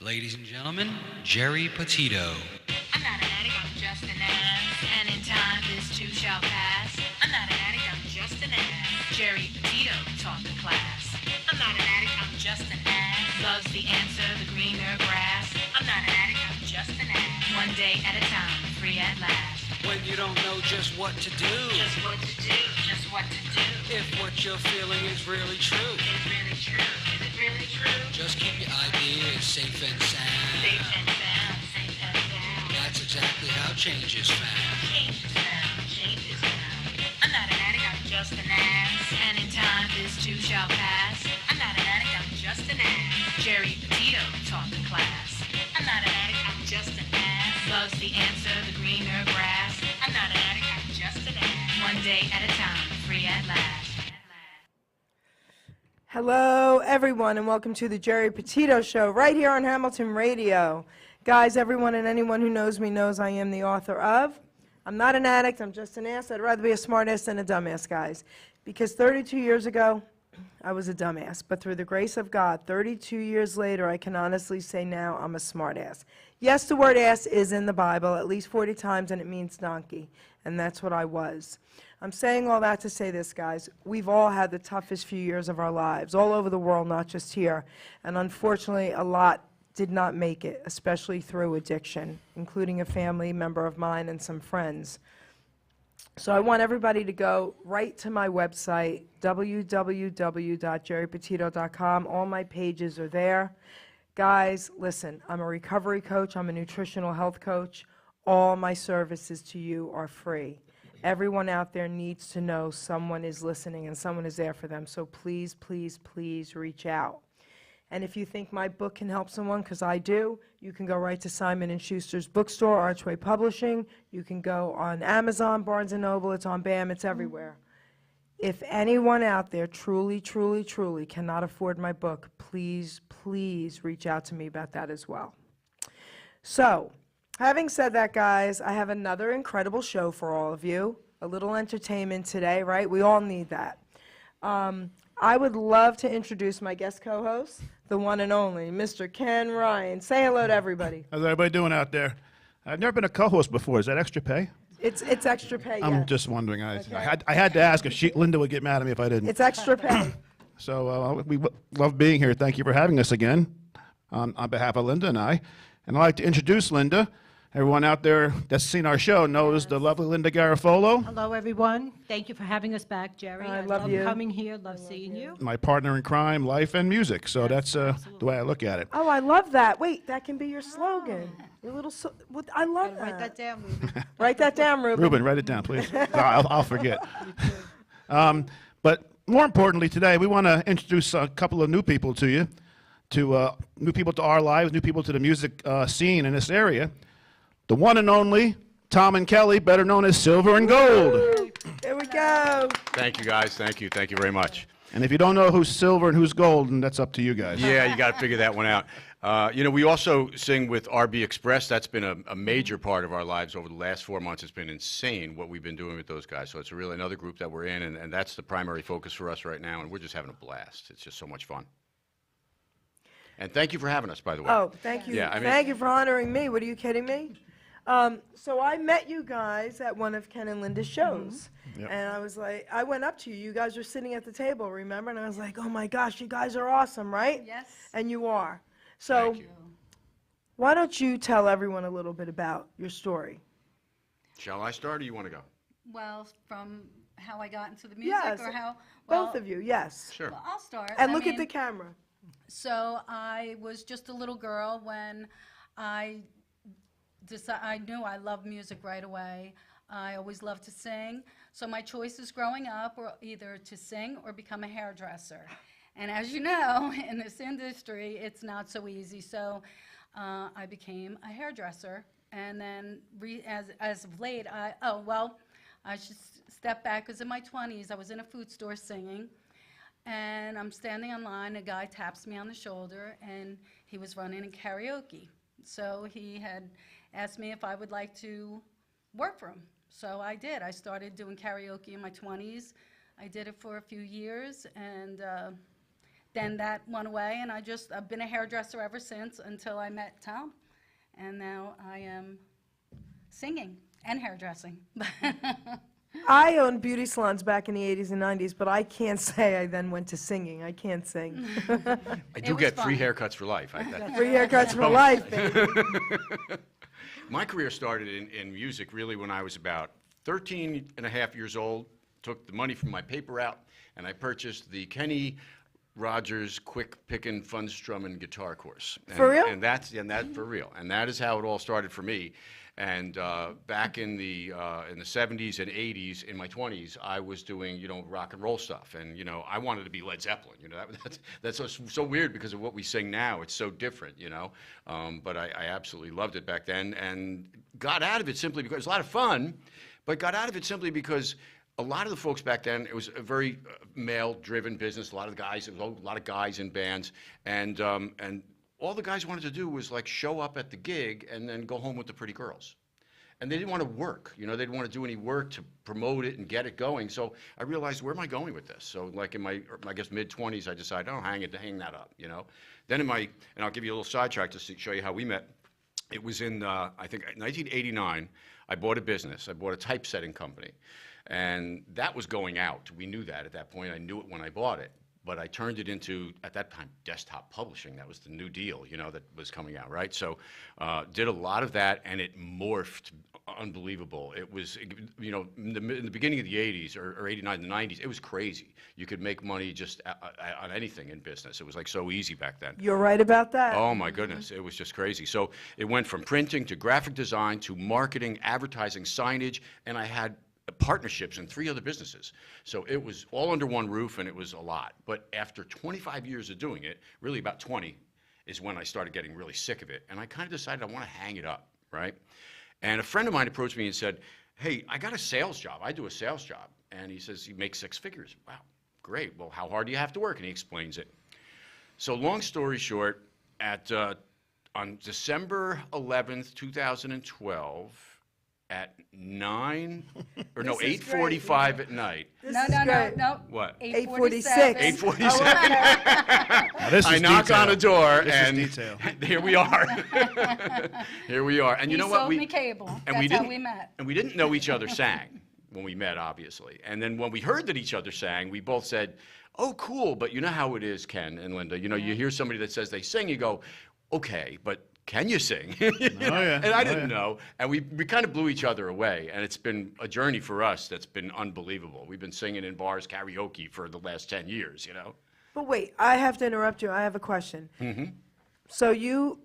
Ladies and gentlemen, Geri Petito. I'm not an addict, I'm just an ass. And in time, this too shall pass. I'm not an addict, I'm just an ass. Geri Petito taught the class. I'm not an addict, I'm just an ass. Loves the answer, the greener grass. I'm not an addict, I'm just an ass. One day at a time, free at last. When you don't know just what to do. Just what to do, just what to do. If what you're feeling is really true. Is it really true? Is it really true? Just keep your ideas safe and sound. Safe and sound, safe and sound. That's exactly how change is found. Change is found, change is found. I'm not an addict, I'm just an ass. And in time, this too shall pass. I'm not an addict, I'm just an ass. Geri Petito taught the class. I'm not an addict, I'm just an ass. Loves the answer, the greener grass. I'm not an addict, I'm just an ass. One day at a time, free at last. Hello, everyone, and welcome to the Geri Petito Show right here on Hamilton Radio. Guys, everyone and anyone who knows me knows I am the author of I'm Not an Addict, I'm Just an Ass. I'd rather be a smart ass than a dumbass, guys. Because 32 years ago, I was a dumbass. But through the grace of God, 32 years later, I can honestly say now I'm a smart ass. Yes, the word ass is in the Bible at least 40 times, and it means donkey. And that's what I was. I'm saying all that to say this, guys. We've all had the toughest few years of our lives, all over the world, not just here. And unfortunately, a lot did not make it, especially through addiction, including a family member of mine and some friends. So I want everybody to go right to my website, www.geripetito.com. All my pages are there. Guys, listen, I'm a recovery coach. I'm a nutritional health coach. All my services to you are free. Everyone out there needs to know someone is listening and someone is there for them. So please, please, please reach out. And if you think my book can help someone, because I do, you can go right to Simon & Schuster's bookstore, Archway Publishing. You can go on Amazon, Barnes & Noble. It's on BAM. It's everywhere. If anyone out there truly, truly, truly cannot afford my book, please, please reach out to me about that as well. So, having said that, guys, I have another incredible show for all of you. A little entertainment today, right? We all need that. I would love to introduce my guest co-host, the one and only, Mr. Ken Ryan. Say hello to everybody. How's everybody doing out there? I've never been a co-host before. Is that extra pay? It's extra pay, I'm yes. just wondering. I Okay. had to ask if Linda would get mad at me if I didn't. It's extra pay. So we love being here. Thank you for having us again on behalf of Linda and I. And I'd like to introduce Linda. Everyone out there that's seen our show knows the lovely Linda Garofolo. Hello, everyone. Thank you for having us back, Geri. I love you. Coming here, love seeing you. My partner in crime, life and music. So that's the way I look at it. Oh, I love that. Wait, that can be your slogan. Your little, I love that. Write that down, Ruben. Write that down, Ruben. Ruben, write it down, please. I'll forget. But more importantly today, we want to introduce a couple of new people to you, new people to our lives, new people to the music scene in this area. The one and only Tom and Kelly, better known as Silver and Gold. Here we go. Thank you, guys. Thank you. Thank you very much. And if you don't know who's Silver and who's Gold, then that's up to you guys. Yeah, you got to figure that one out. We also sing with RB Express. That's been a major part of our lives over the last 4 months. It's been insane what we've been doing with those guys. So it's really another group that we're in, and that's the primary focus for us right now, and we're just having a blast. It's just so much fun. And thank you for having us, by the way. Oh, thank you. Yeah, Thank you for honoring me. What, are you kidding me? So I met you guys at one of Ken and Linda's shows. Yep. And I was like, I went up to you. You guys were sitting at the table, remember? And I was like, oh my gosh, you guys are awesome, right? Yes. And you are. So Thank you. why don't you tell everyone a little bit about your story? Shall I start, or you want to go? Well, from how I got into the music Yes, or how? Both of you, yes. Sure. Well, I'll start. And I look at mean, the camera. So I was just a little girl when I knew I loved music right away. I always loved to sing. So my choices growing up were either to sing or become a hairdresser. And as you know, in this industry, it's not so easy. So I became a hairdresser. And then as of late, I should step back, because in my 20s, I was in a food store singing. And I'm standing in line, a guy taps me on the shoulder, and he was running in karaoke. So he had asked me if I would like to work for him. So I did. I started doing karaoke in my 20s. I did it for a few years, and then that went away, and I've been a hairdresser ever since until I met Tom. And now I am singing and hairdressing. I owned beauty salons back in the 80s and 90s, but I can't say I then went to singing. I can't sing. I do was get free fun. haircuts for life. Free haircuts for life, baby. My career started in music really when I was about 13 and a half years old. Took the money from my paper route, and I purchased the Kenny Rogers Quick Pickin' Fun Strummin' guitar course. For real? And that's for real. And that is how it all started for me. And back in the 70s and 80s, in my 20s, I was doing, rock and roll stuff. And, I wanted to be Led Zeppelin. That's so weird because of what we sing now. It's so different, But I absolutely loved it back then and got out of it simply because it was a lot of fun, but got out of it simply because a lot of the folks back then, it was a very male-driven business. A lot of guys in bands. And all the guys wanted to do was like show up at the gig and then go home with the pretty girls. And they didn't want to work, they didn't want to do any work to promote it and get it going. So I realized, where am I going with this? So like in my, I guess, mid-20s, I decided, hang that up, Then and I'll give you a little sidetrack to show you how we met. It was in, I think, 1989, I bought a business. I bought a typesetting company. And that was going out. We knew that at that point. I knew it when I bought it. But I turned it into, at that time, desktop publishing. That was the new deal, that was coming out, right? So did a lot of that, and it morphed unbelievable. It was, in the beginning of the 80s, or 89, the 90s, it was crazy. You could make money just on anything in business. It was like so easy back then. You're right about that. Oh, my goodness. It was just crazy. So it went from printing to graphic design to marketing, advertising, signage, and I had partnerships in 3 other businesses. So it was all under one roof, and it was a lot. But after 25 years of doing it, really about 20, is when I started getting really sick of it. And I kind of decided I want to hang it up, right? And a friend of mine approached me and said, hey, I got a sales job. I do a sales job. And he says, you make 6 figures. Wow, great. Well, how hard do you have to work? And he explains it. So long story short, on December 11th, 2012, at 8:45 at night. No. What? 8:47. 8:47. Now, this is I knock detail. on a door, This is and detail. here we are. Here we are. And you He know what? sold me cable. And That's we how didn't, we met. And we didn't know each other sang when we met, obviously. And then when we heard that each other sang, we both said, oh, cool, but you know how it is, Ken and Linda. You hear somebody that says they sing, you go, okay, but can you sing? yeah. And I Oh, didn't yeah. know. And we kind of blew each other away. And it's been a journey for us that's been unbelievable. We've been singing in bars, karaoke for the last 10 years, But wait, I have to interrupt you. I have a question. Mm-hmm. So you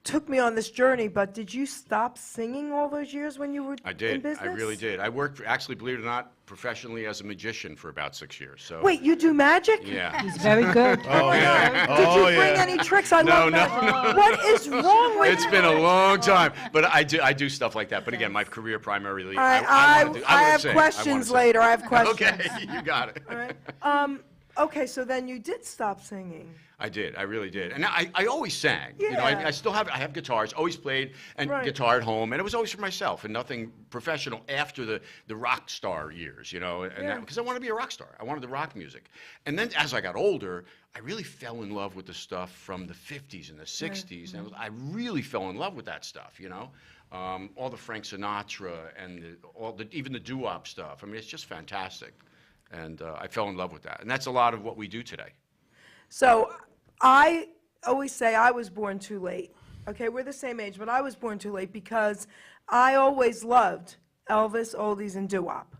took me on this journey, but did you stop singing all those years when you were I in did. business? I really did. I worked, actually, believe it or not, professionally as a magician for about 6 years. So Wait, you do magic? yeah. He's very good. Oh, yeah. Did you Oh, bring yeah. any tricks? I No, love no, magic. What is wrong with It's you? been a long time, but I do stuff like that. But again, my career primarily. All right, I I wanna have sing. questions sing. later. I have questions. Okay, you got it. All right. Okay, so then you did stop singing. I did. I really did. And I always sang. Yeah. I still have. I have guitars. Always played and Right. guitar at home, and it was always for myself and nothing professional after the rock star years. Yeah. Because I wanted to be a rock star. I wanted the rock music. And then as I got older, I really fell in love with the stuff from the 50s and the 60s, and I really fell in love with that stuff. All the Frank Sinatra and even the doo-wop stuff. I mean, it's just fantastic. And I fell in love with that. And that's a lot of what we do today. So I always say I was born too late. Okay, we're the same age, but I was born too late because I always loved Elvis, oldies, and doo-wop.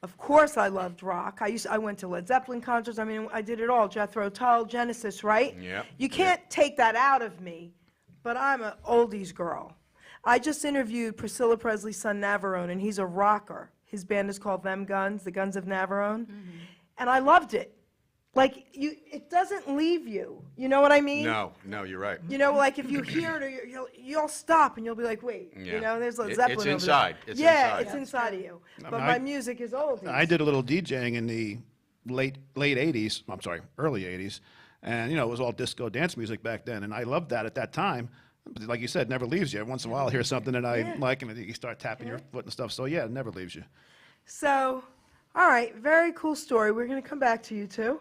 Of course I loved rock. I went to Led Zeppelin concerts. I mean, I did it all. Jethro Tull, Genesis, right? Yeah. You can't take that out of me, but I'm an oldies girl. I just interviewed Priscilla Presley's son, Navarone, and he's a rocker. His band is called Them Guns, the Guns of Navarone. And I loved it. Like, it doesn't leave you. You know what I mean? No, you're right. Like if you hear it, you'll stop and you'll be like, wait, Yeah. there's Led It's Zeppelin over there. inside. It's yeah, inside. it's inside of you. But mean, my music is old. I did a little DJing in the late 80s. I'm sorry, early 80s, and it was all disco dance music back then, and I loved that at that time. But like you said, it never leaves you. Every once in a while, I hear something that I like, and you start tapping your foot and stuff. So yeah, it never leaves you. So, all right, very cool story. We're going to come back to you two.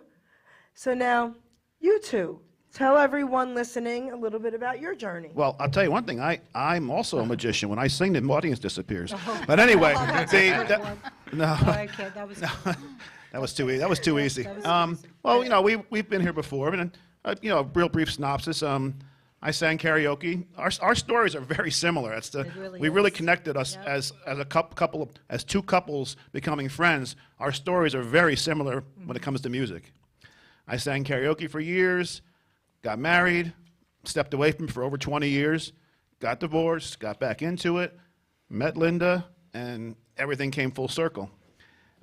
So now, you two, tell everyone listening a little bit about your journey. Well, I'll tell you one thing. I'm also a magician. When I sing, the audience disappears. But anyway, no, Okay, that was. that was too easy. That was too easy. Well, you know, we've been here before, and you know, a real brief synopsis. I sang karaoke. Our stories are very similar. It's the we really connected us as a couple as two couples becoming friends. Our stories are very similar when it comes to music. I sang karaoke for years, got married, stepped away from it for over 20 years, got divorced, got back into it, met Linda, and everything came full circle.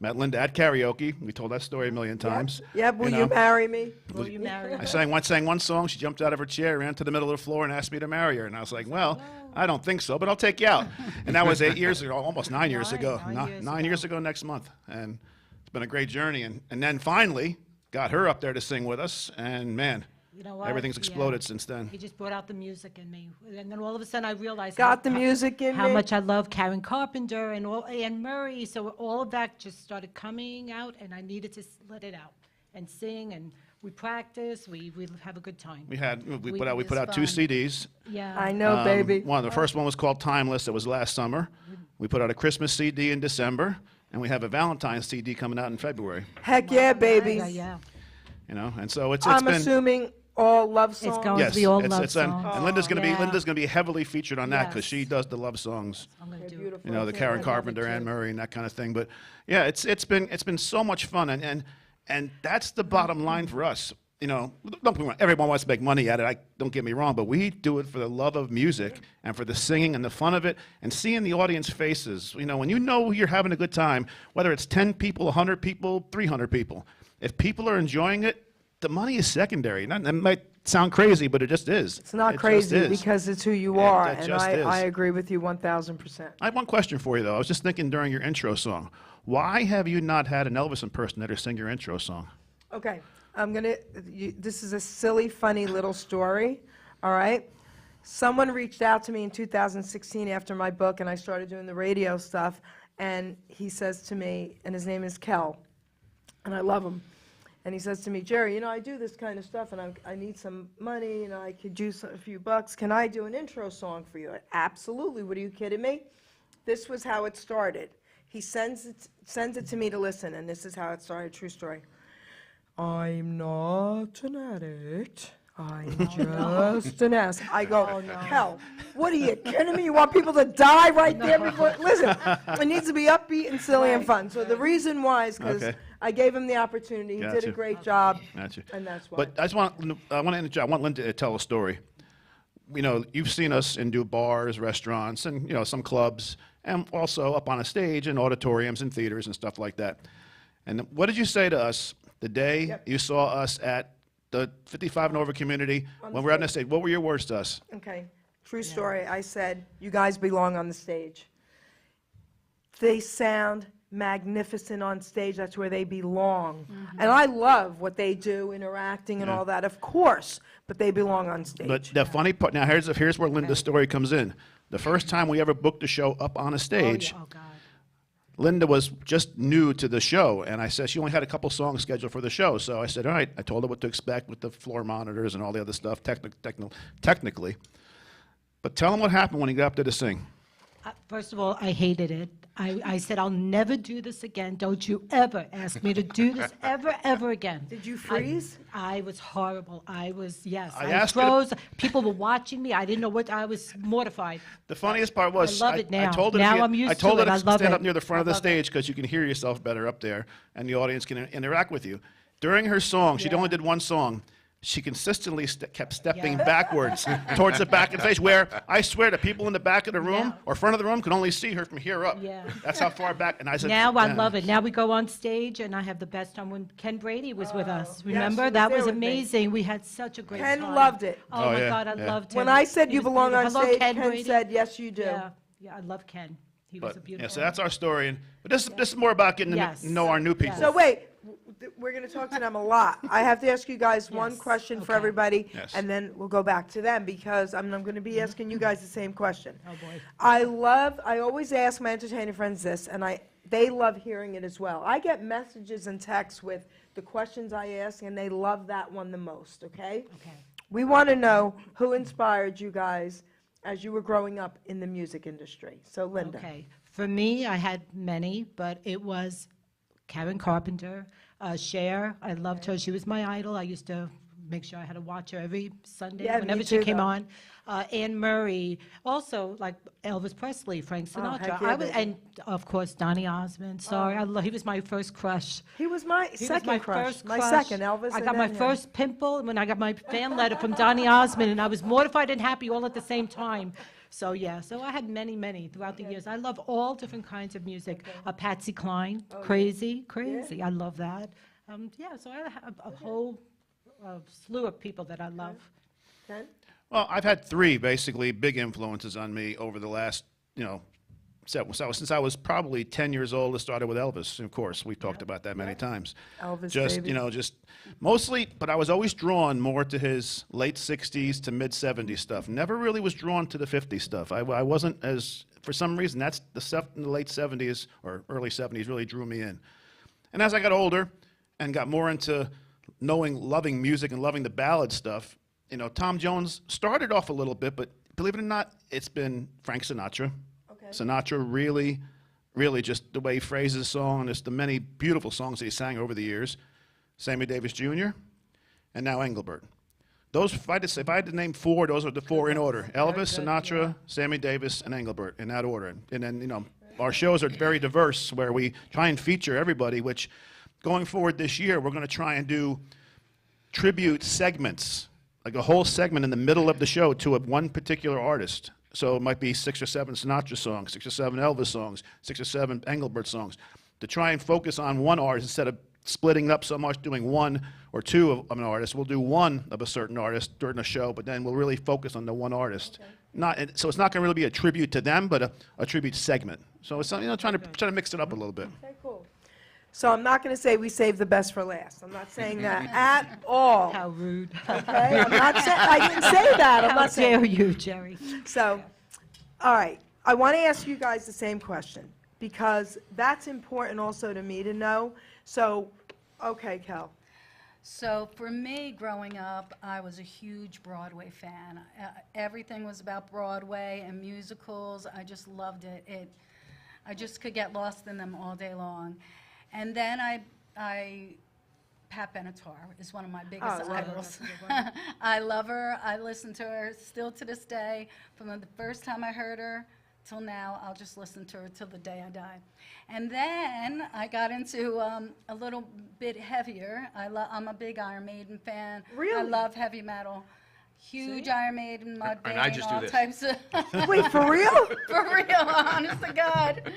Met Linda at karaoke. We told that story a million times. Yep, will you marry me? Will you marry? I sang one song. She jumped out of her chair, ran to the middle of the floor, and asked me to marry her. And I was like, well, I don't think so, but I'll take you out. And that was 8 years ago, almost 9 years ago. 9 years ago next month. And it's been a great journey. And then finally got her up there to sing with us. And man, You know what? everything's exploded since then. He just brought out the music in me, and then all of a sudden I realized Got the music in how me. much I love Karen Carpenter and Anne Murray. So all of that just started coming out, and I needed to let it out and sing. And we practice. We have a good time. We put out 2 CDs. Yeah. I know, baby. The first one was called Timeless. It was last summer. We put out a Christmas CD in December, and we have a Valentine's CD coming out in February. Heck yeah, baby. Yeah. You know, and so it's I'm been. assuming all love songs. It's going Yes, to be all it's, love it's songs. and Linda's going to Yeah. be Linda's going to be heavily featured on that because Yes. she does the love songs. I'm gonna do it. Beautiful. You know, the Karen Carpenter, Anne Murray, and that kind of thing. But yeah, it's been so much fun, and that's the bottom line for us. You know, don't get me wrong, everyone wants to make money at it. Don't get me wrong, but we do it for the love of music and for the singing and the fun of it, and seeing the audience faces. You know, when you know you're having a good time, whether it's 10 people, 100 people, 300 people, if people are enjoying it, the money is secondary. That might sound crazy, but it just is. It's not It just crazy is. because it's who you It- are, it and just is. I agree with you 1,000%. I have one question for you, though. I was just thinking during your intro song, why have you not had an Elvis impersonator sing your intro song? Okay, this is a silly, funny little story, all right? Someone reached out to me in 2016 after my book, and I started doing the radio stuff, and he says to me, and his name is Kel, and I love him. And he says to me, Jerry, you know, I do this kind of stuff, and I need some money, and I could use a few bucks. Can I do an intro song for you? Absolutely. What, are you kidding me? This was how it started. He sends it to me to listen, and this is how it started, true story. I'm not an addict. I'm just an ass. I go, hell, what are you kidding me? You want people to die right there before? Listen, it needs to be upbeat and silly and fun. So the reason why is because Okay. I gave him the opportunity. He did Gotcha. a great job, Gotcha. and that's why. But I want Linda to tell a story. You know, you've seen us do bars, restaurants, and, you know, some clubs, and also up on a stage in auditoriums and theaters and stuff like that. And what did you say to us the day you saw us at the 55 and over community when we were on the stage? What were your words to us? Okay, true story. I said, you guys belong on the stage. They sound magnificent on stage. That's where they belong. And I love what they do, interacting and all that, of course, but they belong on stage. But the funny part, now here's where Linda's story comes in. The first time we ever booked a show up on a stage, Oh, God. Linda was just new to the show, and I said she only had a couple songs scheduled for the show. So I said, all right. I told her what to expect with the floor monitors and all the other stuff, technically. But tell them what happened when he got up there to sing. First of all, I hated it. I said, I'll never do this again. Don't you ever ask me to do this ever again. Did you freeze? I was horrible. I was, yes. I I asked her to- froze. People were watching me. I didn't know what, I was mortified. The funniest part was I love it now. told her Now to, I'm used I told to her it. I to love stand it. up near the front I of the love it. stage because you can hear yourself better up there, and the audience can interact with you. During her song, she only did one song. She consistently kept stepping backwards towards the back of the stage, where I swear the people in the back of the room or front of the room could only see her from here up. Yeah. That's how far back. And I said, Now I "Man." love it. Now we go on stage, and I have the best time when Ken Brady was with us. yes, Remember? he was that there was with me. amazing. We had such a great Ken time. loved it. Oh, Oh, my yeah, God, I yeah. loved him. When I said He you was belong on beautiful. Hello, stage, Ken Ken Brady. said, yes, you do. Yeah, I love Ken. He was a beautiful. Yeah, so that's our story. But this is more about getting Yes. to know our new people. So wait, we're going to talk to them a lot. I have to ask you guys one Yes, question for okay. everybody, Yes. and then we'll go back to them, because I'm going to be asking you guys the same question. Oh, boy. I always ask my entertainer friends this, and they love hearing it as well. I get messages and texts with the questions I ask, and they love that one the most, okay? Okay. We want to know who inspired you guys as you were growing up in the music industry. So, Linda. Okay. For me, I had many, but it was Karen Carpenter, Cher. I loved her. She was my idol. I used to make sure I had to watch her every Sunday Yeah, me whenever she too, came though. on. Anne Murray, also like Elvis Presley, Frank Oh, Sinatra. heck yeah, baby. And of course Donny Osmond. Sorry, he was my first crush. He was my He was second my crush. first My crush. second, Elvis. I and got my then him. first pimple when I got my fan letter from Donny Osmond, and I was mortified and happy all at the same time. So yeah, so I had many throughout the years. I love all different kinds of music. Patsy Cline, crazy. I love that. Yeah, so I have a whole slew of people that I love. Ken? Well, I've had three basically big influences on me over the last, since I was probably 10 years old. It started with Elvis, of course. We've talked about that many times. Elvis, Just, baby. just mostly, but I was always drawn more to his late 60s to mid 70s stuff. Never really was drawn to the 50s stuff. I wasn't as, for some reason, that's the stuff in the late 70s or early 70s really drew me in. And as I got older and got more into loving music and loving the ballad stuff, Tom Jones started off a little bit, but believe it or not, it's been Frank Sinatra. Okay. Sinatra really just the way he phrases a song, and just the many beautiful songs that he sang over the years. Sammy Davis Jr., and now Engelbert. Those, if I had to name four, those are the four in order. Elvis, Sinatra, Sammy Davis, and Engelbert, in that order. And then, our shows are very diverse, where we try and feature everybody, which going forward this year, we're going to try and do tribute segments, like a whole segment in the middle of the show to one particular artist. So it might be 6 or 7 Sinatra songs, 6 or 7 Elvis songs, 6 or 7 Engelbert songs, to try and focus on one artist instead of splitting up so much, doing one or two of an artist. We'll do one of a certain artist during the show, but then we'll really focus on the one artist. So it's not going to really be a tribute to them, but a tribute segment. So it's trying to mix it up a little bit. Okay, cool. So I'm not going to say we save the best for last. I'm not saying that at all. How rude. Okay? I'm not saying, I didn't say that. I'm How not saying. dare you, Jerry? So, all right. I want to ask you guys the same question, because that's important also to me to know. So, okay, Kel. So for me, growing up, I was a huge Broadway fan. Everything was about Broadway and musicals. I just loved it. I just could get lost in them all day long. And then Pat Benatar is one of my biggest Oh, love her. idols. I love her. I listen to her still to this day. From the first time I heard her till now, I'll just listen to her till the day I die. And then I got into a little bit heavier. I'm a big Iron Maiden fan. Really? I love heavy metal. Huge Iron Maiden, Mudvayne, And I just do all this. types of. Wait, for real? For real, honest to God.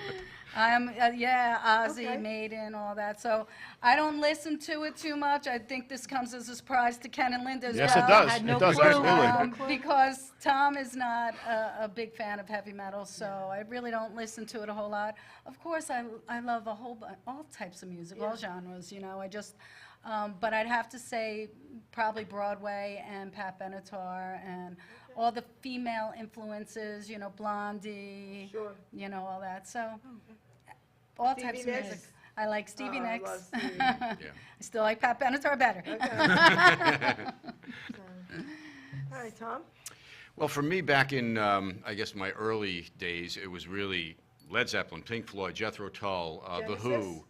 Ozzy, Okay. Maiden, all that. So I don't listen to it too much. I think this comes as a surprise to Ken and Linda as Yes, well. it does. had no It does, clue. absolutely. Because Tom is not a big fan of heavy metal, so I really don't listen to it a whole lot. Of course, I love all types of music, all genres. I just, but I'd have to say probably Broadway and Pat Benatar and all the female influences. Blondie. Sure. All that. So all Stevie types of Nicks. music. I like Stevie Oh, I Nicks. love Stevie. I still like Pat Benatar better. All right, Tom? Well, for me, back in, I guess, my early days, it was really Led Zeppelin, Pink Floyd, Jethro Tull, The Who,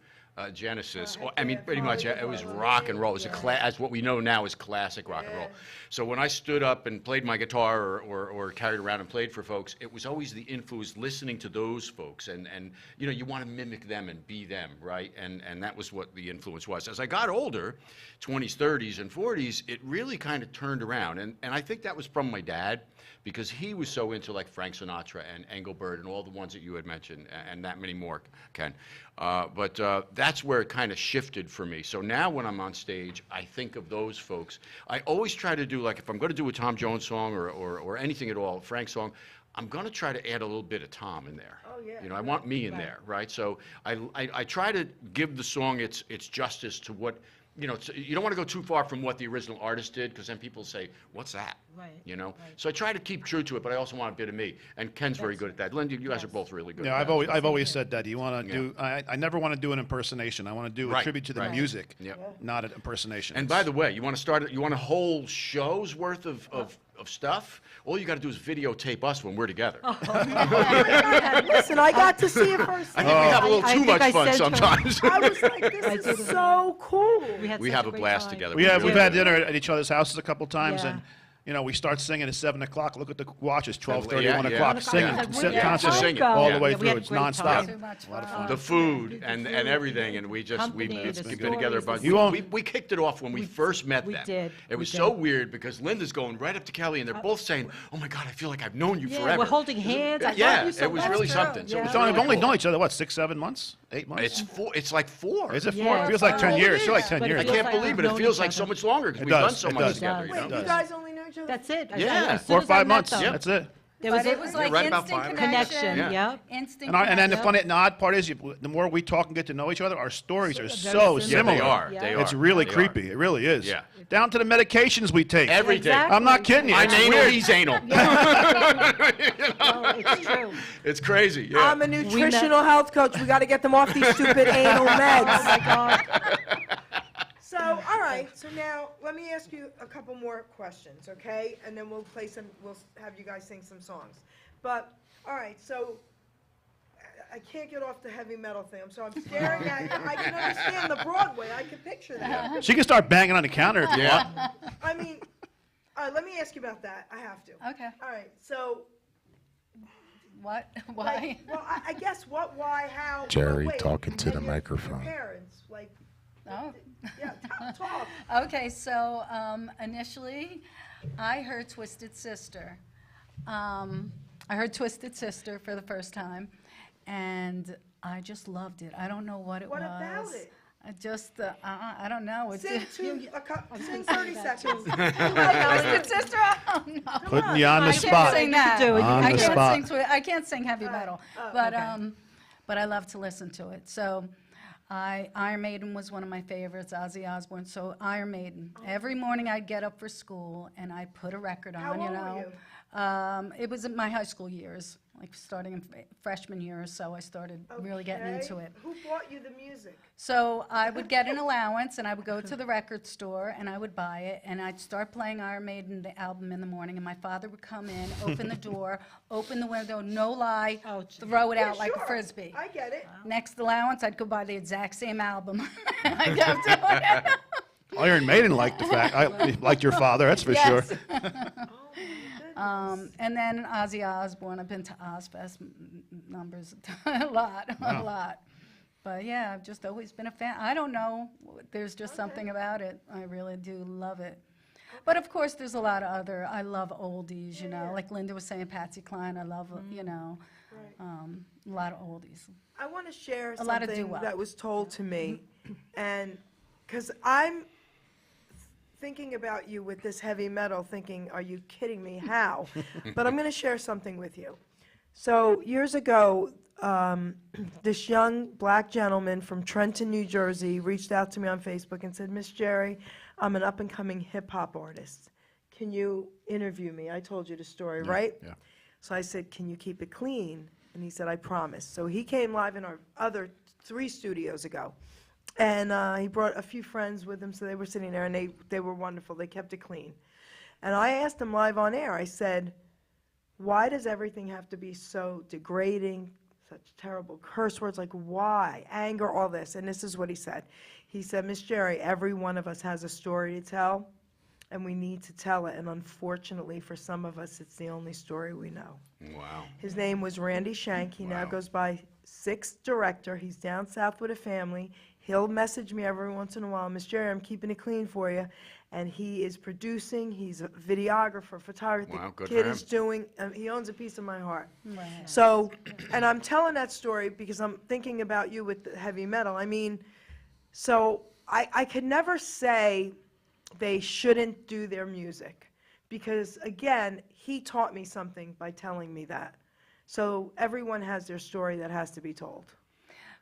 Genesis. heck I mean, yeah, pretty much, Father it was Father. rock and roll. It was as what we know now is classic rock and roll. So when I stood up and played my guitar or carried around and played for folks, it was always the influence listening to those folks. And you want to mimic them and be them, right? And that was what the influence was. As I got older, 20s, 30s, and 40s, it really kind of turned around. And I think that was from my dad, because he was so into like Frank Sinatra and Engelbert and all the ones that you had mentioned, and that many more, Ken. But that's where it kind of shifted for me. So now when I'm on stage, I think of those folks. I always try to do, like, if I'm going to do a Tom Jones song or anything at all, Frank song, I'm going to try to add a little bit of Tom in there. Oh, yeah. I want me in there, right? So I try to give the song its justice to what you know, you don't want to go too far from what the original artist did, because then people say, what's that? Right, You know? right. So I try to keep true to it, but I also want a bit of me. And Ken's very good at that. Linda, you guys are both really good Yeah, at I've that. always said that. You want to do, I never want to do an impersonation. I want to do a Right, tribute to the right. music, Yep. not an impersonation. And by the way, you want a whole show's worth of stuff? All you got to do is videotape us when we're together. Listen, I got to see it first. I think we have a little I too think much I fun said to- sometimes. I was like, this is so cool. We such have a great blast time. together. we've really had do. dinner at each other's houses a couple times, Yeah. and you know, we start singing at 7 o'clock. Look at the watch; it's 12:30, Yeah, 1 yeah. o'clock, 1 singing, o'clock. Yeah. sit Yeah. concert Just singing. all Yeah. the way Yeah, we through. had a It's great nonstop. time. Too much A lot of fun. The food and everything, and we just Company, it's the been together a bunch. stories, the You won't- We kicked it off when we first met we them. did, It we was did. so weird because Linda's going right up to Kelly, and they're both saying, "Oh my God, I feel like I've known you Yeah, forever." we're holding hands. I love Yeah, you so it was much. really That's true. something. So it Yeah. was So really we've only cool. known each other, what, 6, 7 months? 8 months? It's 4. It's like 4. Is it 4? Yeah, It feels like it's 10 four. years. It feels like 10 But it years. I feels can't like believe we've it. It known feels each like other. so much longer because It we've done does, so it much does. together. It You does. know? Wait, you guys only know each other? That's it. Yeah. As soon 4 or as I 5 met months. them, That's it. There was But it was like right about instant 5. connection. Connection, yep. Instant And then the connection. funny, the odd part is, the more we talk and get to know each other, our stories are Very so similar. Yeah, similar. they are. Yeah. They are. It's really They are. creepy. It really is. Yeah. Down to the medications we take. Everything. Exactly. I'm not kidding you. I'm It's anal, weird. he's anal. No, it's true. It's crazy. Yeah. I'm a nutritional health coach. We got to get them off these stupid anal Oh meds. my God. So, all right. So now, let me ask you a couple more questions, okay? And then we'll play some. We'll have you guys sing some songs. But all right. So I can't get off the heavy metal thing. So I'm staring at you. I can understand the Broadway. I can picture that. She can start banging on the counter if you Yeah. want. I mean, all right. Let me ask you about that. I have to. Okay. All right. So, What? like, Why? well, I guess what, why, how. Jerry, wait, talking to and the your microphone. parents, like, Oh. yeah, talk. Okay, so initially, I heard Twisted Sister. I heard Twisted Sister for the first time, and I just loved it. I don't know what it What was. about it? I just, I don't know. It's Sing just, sing 30 seconds. Twisted Sister. Oh, no. Putting you on the I spot. can't sing that. do it. On I the can't spot. sing. I can't sing heavy metal, Oh, but I love to listen to it. So, Iron Maiden was one of my favorites. Ozzy Osbourne. So Iron Maiden. Every morning I'd get up for school and I'd put a record on. How old you were know. It was in my high school years, like starting in freshman year or so. I started really getting Okay. into it. Who bought you the music? So I would get an allowance, and I would go to the record store, and I would buy it, and I'd start playing Iron Maiden, the album, in the morning, and my father would come in, open the door, open the window, no lie, Oh, gee. throw it Yeah, out like sure. a Frisbee. I get it. Next allowance, I'd go buy the exact same album. I kept doing it. Iron Maiden liked the fact, liked your father, that's for sure. Yes. And then Ozzy Osbourne, I've been to Ozfest numbers a lot, a lot. But yeah, I've just always been a fan. I don't know, there's just something about it. I really do love it. But of course, there's a lot of other, I love oldies, you know, like Linda was saying, Patsy Cline, I love, you know, a lot of oldies. I want to share A lot of something doo-wop. that was told to me, and because I'm thinking about you with this heavy metal, thinking, are you kidding me? How? But I'm going to share something with you. So years ago, this young black gentleman from Trenton, New Jersey, reached out to me on Facebook and said, Miss Jerry, I'm an up-and-coming hip-hop artist. Can you interview me? I told you the story, right? yeah. So I said, can you keep it clean? And he said, I promise. So he came live in our other 3 studios ago. And he brought a few friends with him, so they were sitting there, and they were wonderful. They kept it clean. And I asked him live on air, I said, why does everything have to be so degrading, such terrible curse words, like why? Anger, all this. And this is what he said. He said, Miss Jerry, every one of us has a story to tell, and we need to tell it. And unfortunately, for some of us, it's the only story we know. Wow. His name was Randy Shank. He now Wow. goes by Sixth Director. He's down south with a family. He'll message me every once in a while, Miss Jerry, I'm keeping it clean for you. And he is producing. He's a videographer, photographer. Wow, The good kid for is him. doing. He owns a piece of my heart. Right. So, and I'm telling that story because I'm thinking about you with the heavy metal. I mean, so I could never say they shouldn't do their music because, again, he taught me something by telling me that. So everyone has their story that has to be told.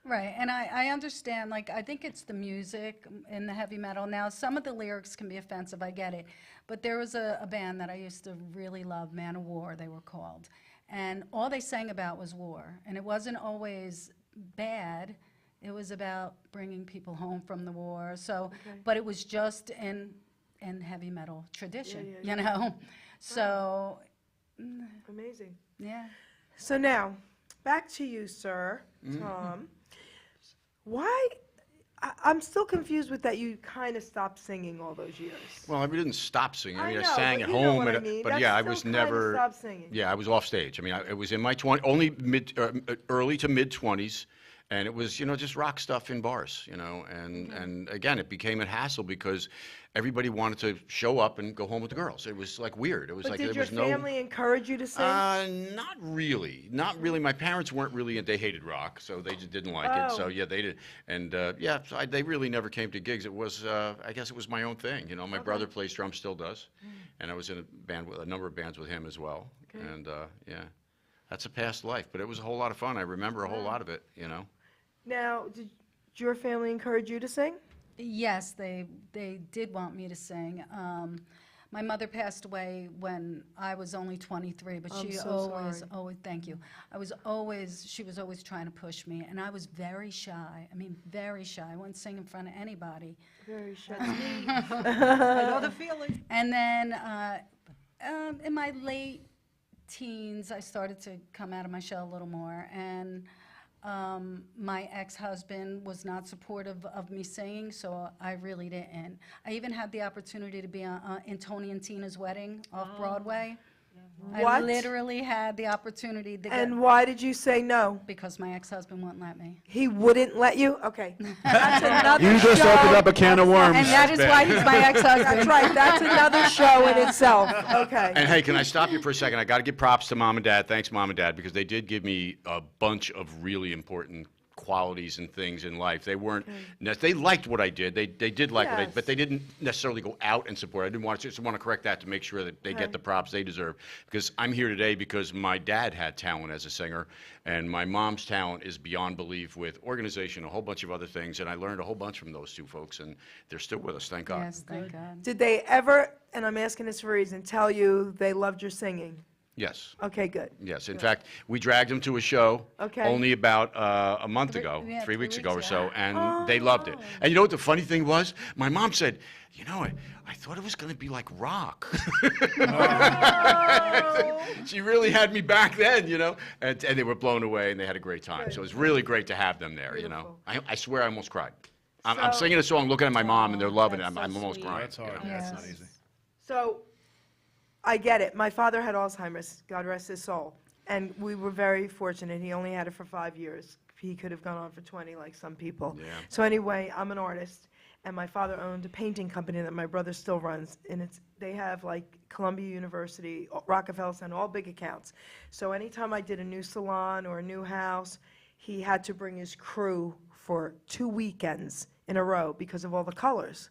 Right, and I understand, like, I think it's the music in the heavy metal. Now, some of the lyrics can be offensive, I get it. But there was a band that I used to really love, Man of War, they were called. And all they sang about was war. And it wasn't always bad. It was about bringing people home from the war. So, but it was just in heavy metal tradition, you know? So, Amazing. yeah. So now, back to you, sir, Tom. Why? I'm still confused with that you kind of stopped singing all those years. Well, I didn't stop singing. I mean, I know, sang but at you know home, what I mean. but That's yeah, I still was kinda never. stop singing. Yeah, I was off stage. I mean, it was in my only early to mid 20s, and it was just rock stuff in bars, and again, it became a hassle because everybody wanted to show up and go home with the girls. It was like weird. It was But like did there your was no. family encourage you to sing? Not really. Not really. My parents weren't really, they hated rock, so they just didn't like it. So Oh. yeah, they did. And yeah, so they really never came to gigs. It was, I guess it was my own thing. My brother plays drums, still does. And I was in a number of bands with him as well. And yeah, that's a past life. But it was a whole lot of fun. I remember a whole lot of it, Now, did your family encourage you to sing? Yes, they did want me to sing. My mother passed away when I was only 23, but I'm she so always, thank you. She was always trying to push me, and I was very shy. I mean, very shy. I wouldn't sing in front of anybody. Very shy. I know the feeling. And then in my late teens, I started to come out of my shell a little more, and my ex-husband was not supportive of me singing, so I really didn't. I even had the opportunity to be in Tony and Tina's wedding off Broadway. I What? literally had the opportunity to get, And why did you say no? because my ex-husband wouldn't let me. He wouldn't let you? Okay. That's another You just show. opened up a can of worms. And that is why he's my ex-husband. That's right. That's another show in itself. Okay. And hey, can I stop you for a second? I got to give props to Mom and Dad. Thanks, Mom and Dad, because they did give me a bunch of really important qualities and things in life. They weren't, they liked what I did. They did like what I, Yes. but they didn't necessarily go out and support. I didn't want to, just want to correct that to make sure that they get the props they deserve. Because I'm here today because my dad had talent as a singer, and my mom's talent is beyond belief with organization, a whole bunch of other things, and I learned a whole bunch from those two folks, and they're still with us, thank God. Yes, thank God. Did they ever, and I'm asking this for a reason, tell you they loved your singing? Yes. Okay, good. Yes, in fact, we dragged them to a show Okay. only about a month ago, 3 weeks ago or so, and they loved it. And you know what the funny thing was? My mom said, I thought it was going to be like rock. She really had me back then, and they were blown away, and they had a great time. So it was really great to have them there, Beautiful. I swear I almost cried. I'm So- singing a song, looking at my mom, and they're loving it. that's I'm so almost sweet. crying. That's hard. you know? That's not Yes. easy. So, I get it. My father had Alzheimer's, God rest his soul. And we were very fortunate. He only had it for 5 years. He could have gone on for 20 like some people. Yeah. So anyway, I'm an artist, and my father owned a painting company that my brother still runs. And they have like Columbia University, Rockefeller Center, all big accounts. So anytime I did a new salon or a new house, he had to bring his crew for 2 weekends in a row because of all the colors.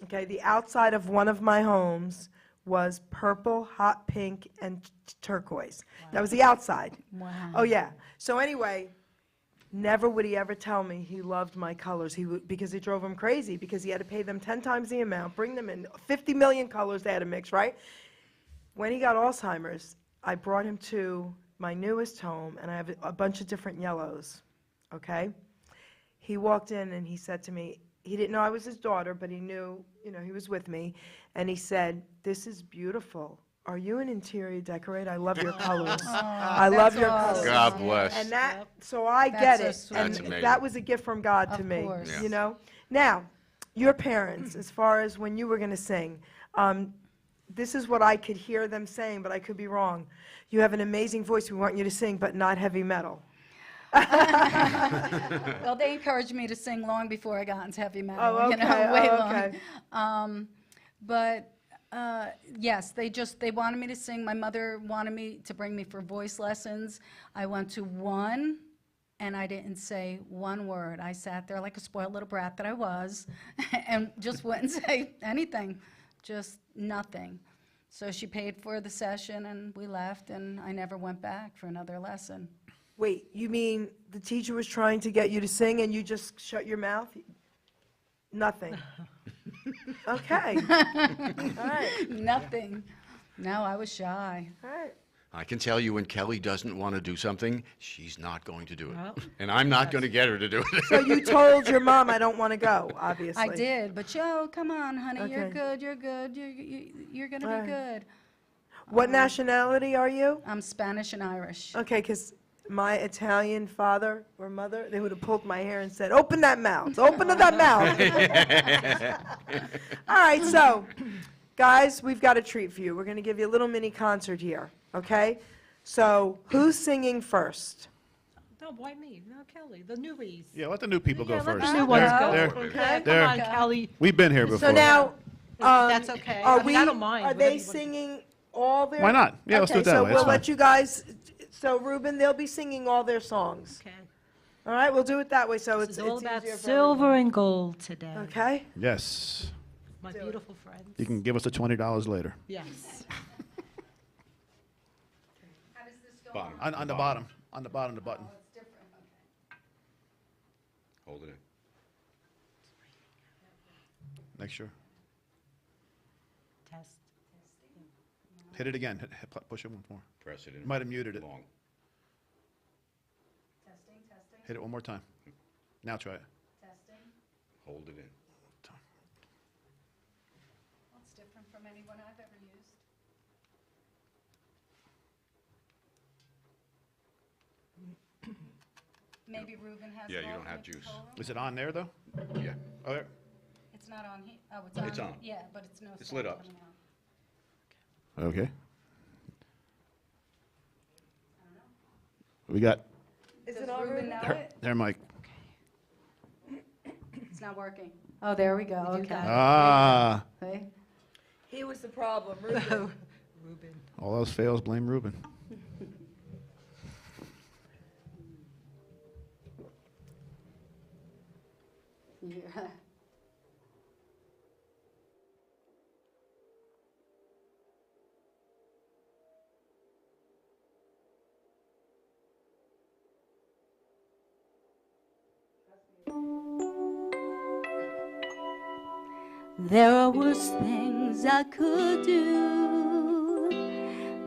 Okay, the outside of one of my homes was purple, hot pink, and turquoise. That was the outside. Wow. Oh, yeah. So anyway, never would he ever tell me he loved my colors. Because it drove him crazy, because he had to pay them 10 times the amount, bring them in 50 million colors they had to mix, right? When he got Alzheimer's, I brought him to my newest home, and I have a bunch of different yellows, okay? He walked in and he said to me, he didn't know I was his daughter, but he knew, he was with me. And he said, "This is beautiful. Are you an interior decorator? I love your colors. I love that's your awesome. colors." God bless. And that, so I That's get so it. sweet. And That's amazing. that was a gift from God to Of me, course. Yeah. you know? Now, your parents, as far as when you were going to sing, this is what I could hear them saying, but I could be wrong. You have an amazing voice. We want you to sing, but not heavy metal. Well, they encouraged me to sing long before I got into heavy metal. Oh, okay. Way Oh, long. okay. But yes, they wanted me to sing. My mother wanted me to bring me for voice lessons. I went to one, and I didn't say one word. I sat there like a spoiled little brat that I was, and just wouldn't say anything, just nothing. So she paid for the session, and we left, and I never went back for another lesson. Wait, you mean the teacher was trying to get you to sing and you just shut your mouth? Nothing. Okay. All right. Nothing. No, I was shy. All right. I can tell you when Kelly doesn't want to do something, she's not going to do it. Well, And I'm not going to get her to do it. So you told your mom I don't want to go, obviously. I did, but Joe, come on, honey, you're Okay. good, you're good, you're gonna All be right. good. What nationality are you? I'm Spanish and Irish. Okay, because my Italian father or mother, they would have pulled my hair and said, open that mouth, open that mouth. All right, so, guys, we've got a treat for you. We're going to give you a little mini concert here, okay? So, who's singing first? No, why me? No, Kelly, the newbies. Yeah, let the new people go Yeah, let first. the new ones go. There- Okay. Come there. on, Kelly. We've been here before. So now, That's okay. are I mean, I we, don't mind, are whatever they you want to do. singing all their? Why not? Yeah, let's do it that Okay, way. so It's we'll fine. let you guys, so Ruben, they'll be singing all their songs. Okay. All right, we'll do it that way, so This it's is all it's about easier for silver everyone. and gold today. Okay? Yes. My beautiful friends. You can give us the $20 later. Yes. Bottom. On the bottom. On the bottom of the button. Hold it in. Make sure. Test. Hit it again. Push it once more. Press it in. You might have muted it. Long. Hit it one more time. Now try it. Hold it in. It's different from anyone I've ever used. Maybe Ruben has. Yeah, an you don't have alternate juice. control room? Is it on there, though? Yeah. Oh, there. It's not on here. Oh, it's on. It's on. Yeah, but it's no. It's sound lit up. coming out. Okay. We got Is Does it on, Ruben Ruben? know her, it? there, Mike. It's not working. Oh, there we go. We do Okay. that. Ah. See? He was the problem, Ruben. Ruben. All else fails, blame Ruben. Yeah. There are worse things I could do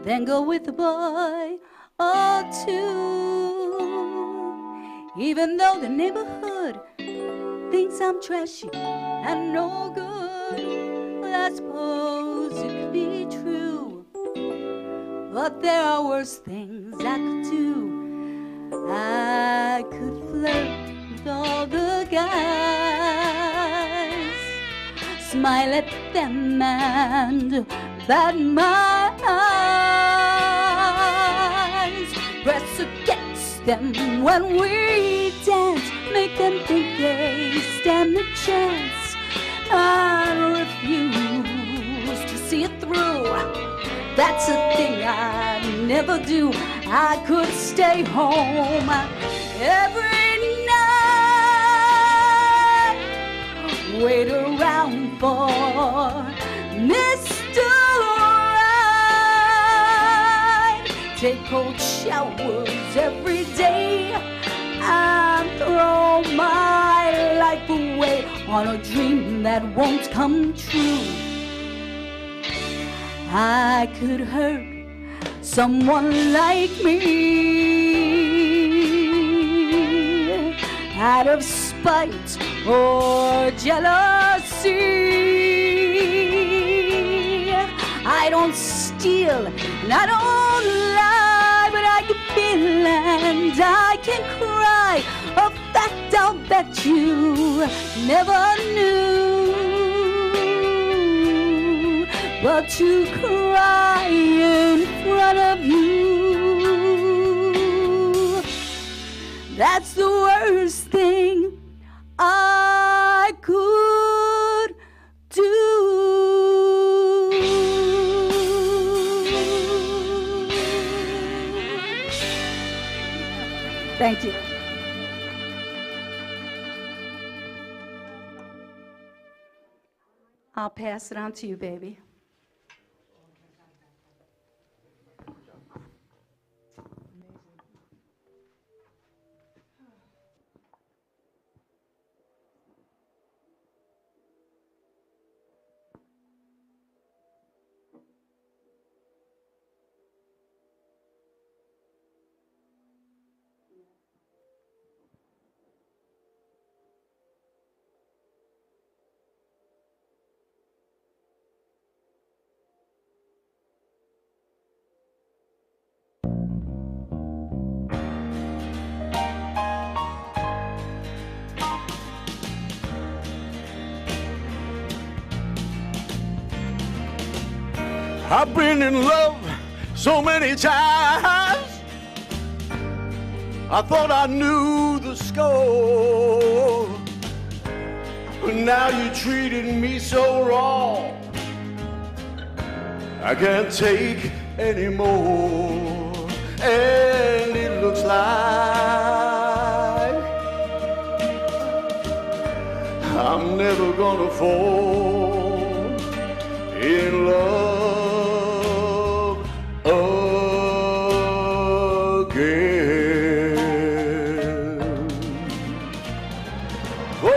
than go with a boy or two. Even though the neighborhood thinks I'm trashy and no good, well, I suppose it could be true. But there are worse things I could do. I could flirt with all the guys, smile at them and bat my eyes, press against them when we dance, make them think they stand a chance. I refuse to see it through. That's a thing I'd never do. I could stay home every night, wait around for Mr. Right, take cold showers every day, and throw my life away on a dream that won't come true. I could hurt someone like me out of spite or jealousy. I don't steal and I don't lie, but I can feel and I can cry, a fact I'll bet you never knew. But to cry in front of you, that's the worst thing I could do. Thank you. I'll pass it on to you, baby. I've been in love so many times. I thought I knew the score, but now you treated me so wrong. I can't take anymore, and it looks like I'm never gonna fall in love again. Fall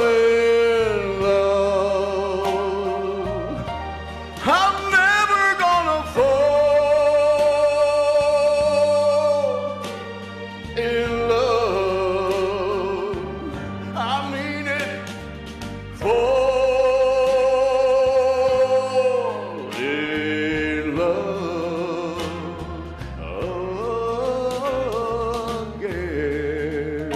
in love. I'm never gonna fall in love. I mean it. Fall in love again.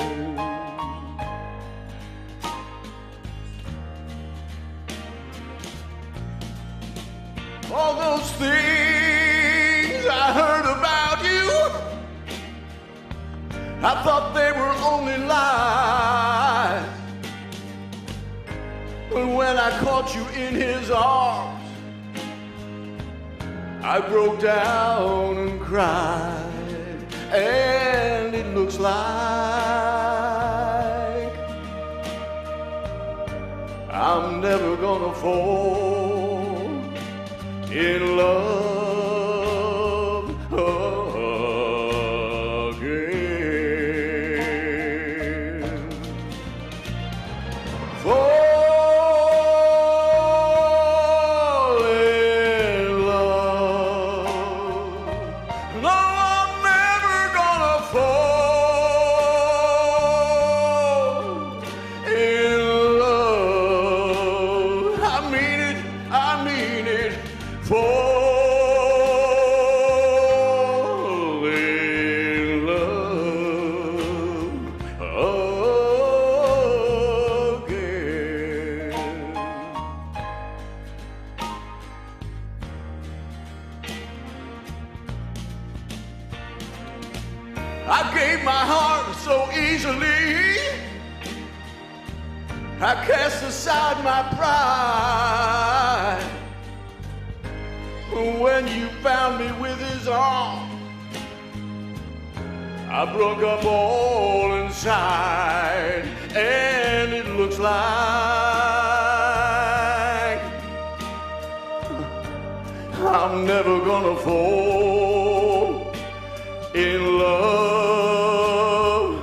All those things I heard about you, I thought they were only lies. But when I caught you in his arms, I broke down and cried. And it looks like I'm never gonna fall in love again. Fall in love. No, I'm never gonna fall in love. I mean it, I mean it. Fall in love again. I gave my heart so easily. I cast aside my pride. When you found me with his arms, I broke up all inside. And it looks like I'm never gonna fall in love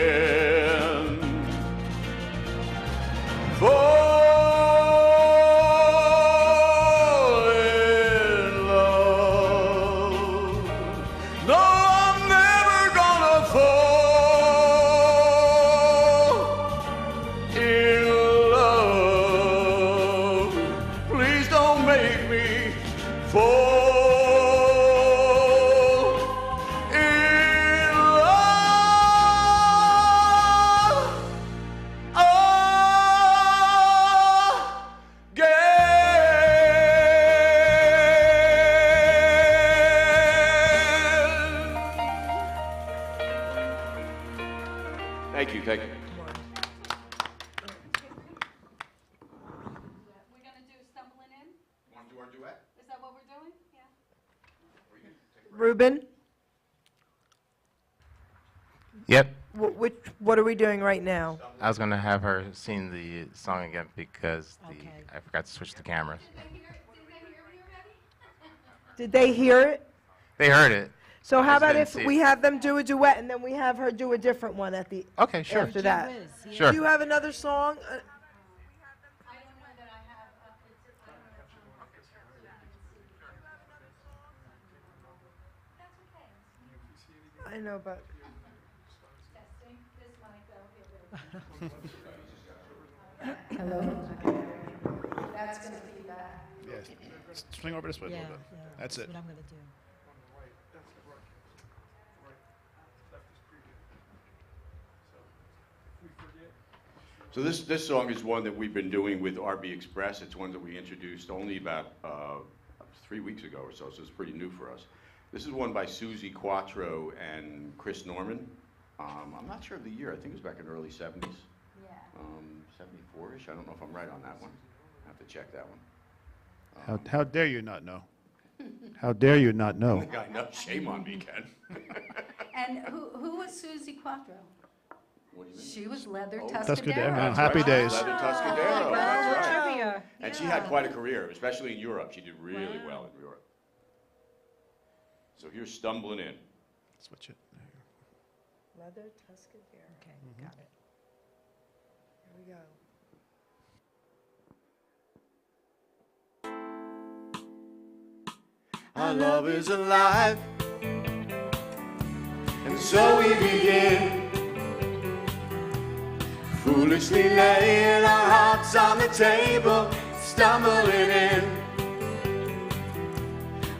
again. Fall in love. No, I'm never gonna fall in love. Please don't make me fall in love again. Thank you, thank you. We're gonna do Stumbling In? Want to do our duet? Is that what we're doing? Yeah. Ruben, Yep. what are we doing right now? I was gonna have her sing the song again because Okay. I forgot to switch the cameras. Did they hear it? They heard it. So how just about didn't if see it. we have them do a duet and then we have her do a different one at the Okay, sure. after that? Sure. Do you have another song? I don't know that I have, I know, but testing, this mic though, here, hello. that's gonna be that. Yes. Swing over this way a Yeah, little bit. yeah, That's it. what I'm gonna do. So this song is one that we've been doing with RB Express. It's one that we introduced only about 3 weeks ago or so it's pretty new for us. This is one by Susie Quattro and Chris Norman. I'm not sure of the year. I think it was back in the early 70s. Yeah. 74-ish. I don't know if I'm right on that one. I have to check that one. How dare you not know? How dare you not know? I know. Shame on me, Ken. And who was Susie Quattro? What do you mean? She was Leather Oh, Tuscadero. Tuscadero. That's Happy right. days. Leather Tuscadero. That's right. Trivia. And she had quite a career, especially in Europe. She did really well in Europe. So here's Stumbling In. Switch it. Leather Tuscadero. Okay, got it. Here we go. Our love is alive, and so we begin, foolishly laying our hearts on the table, stumbling in.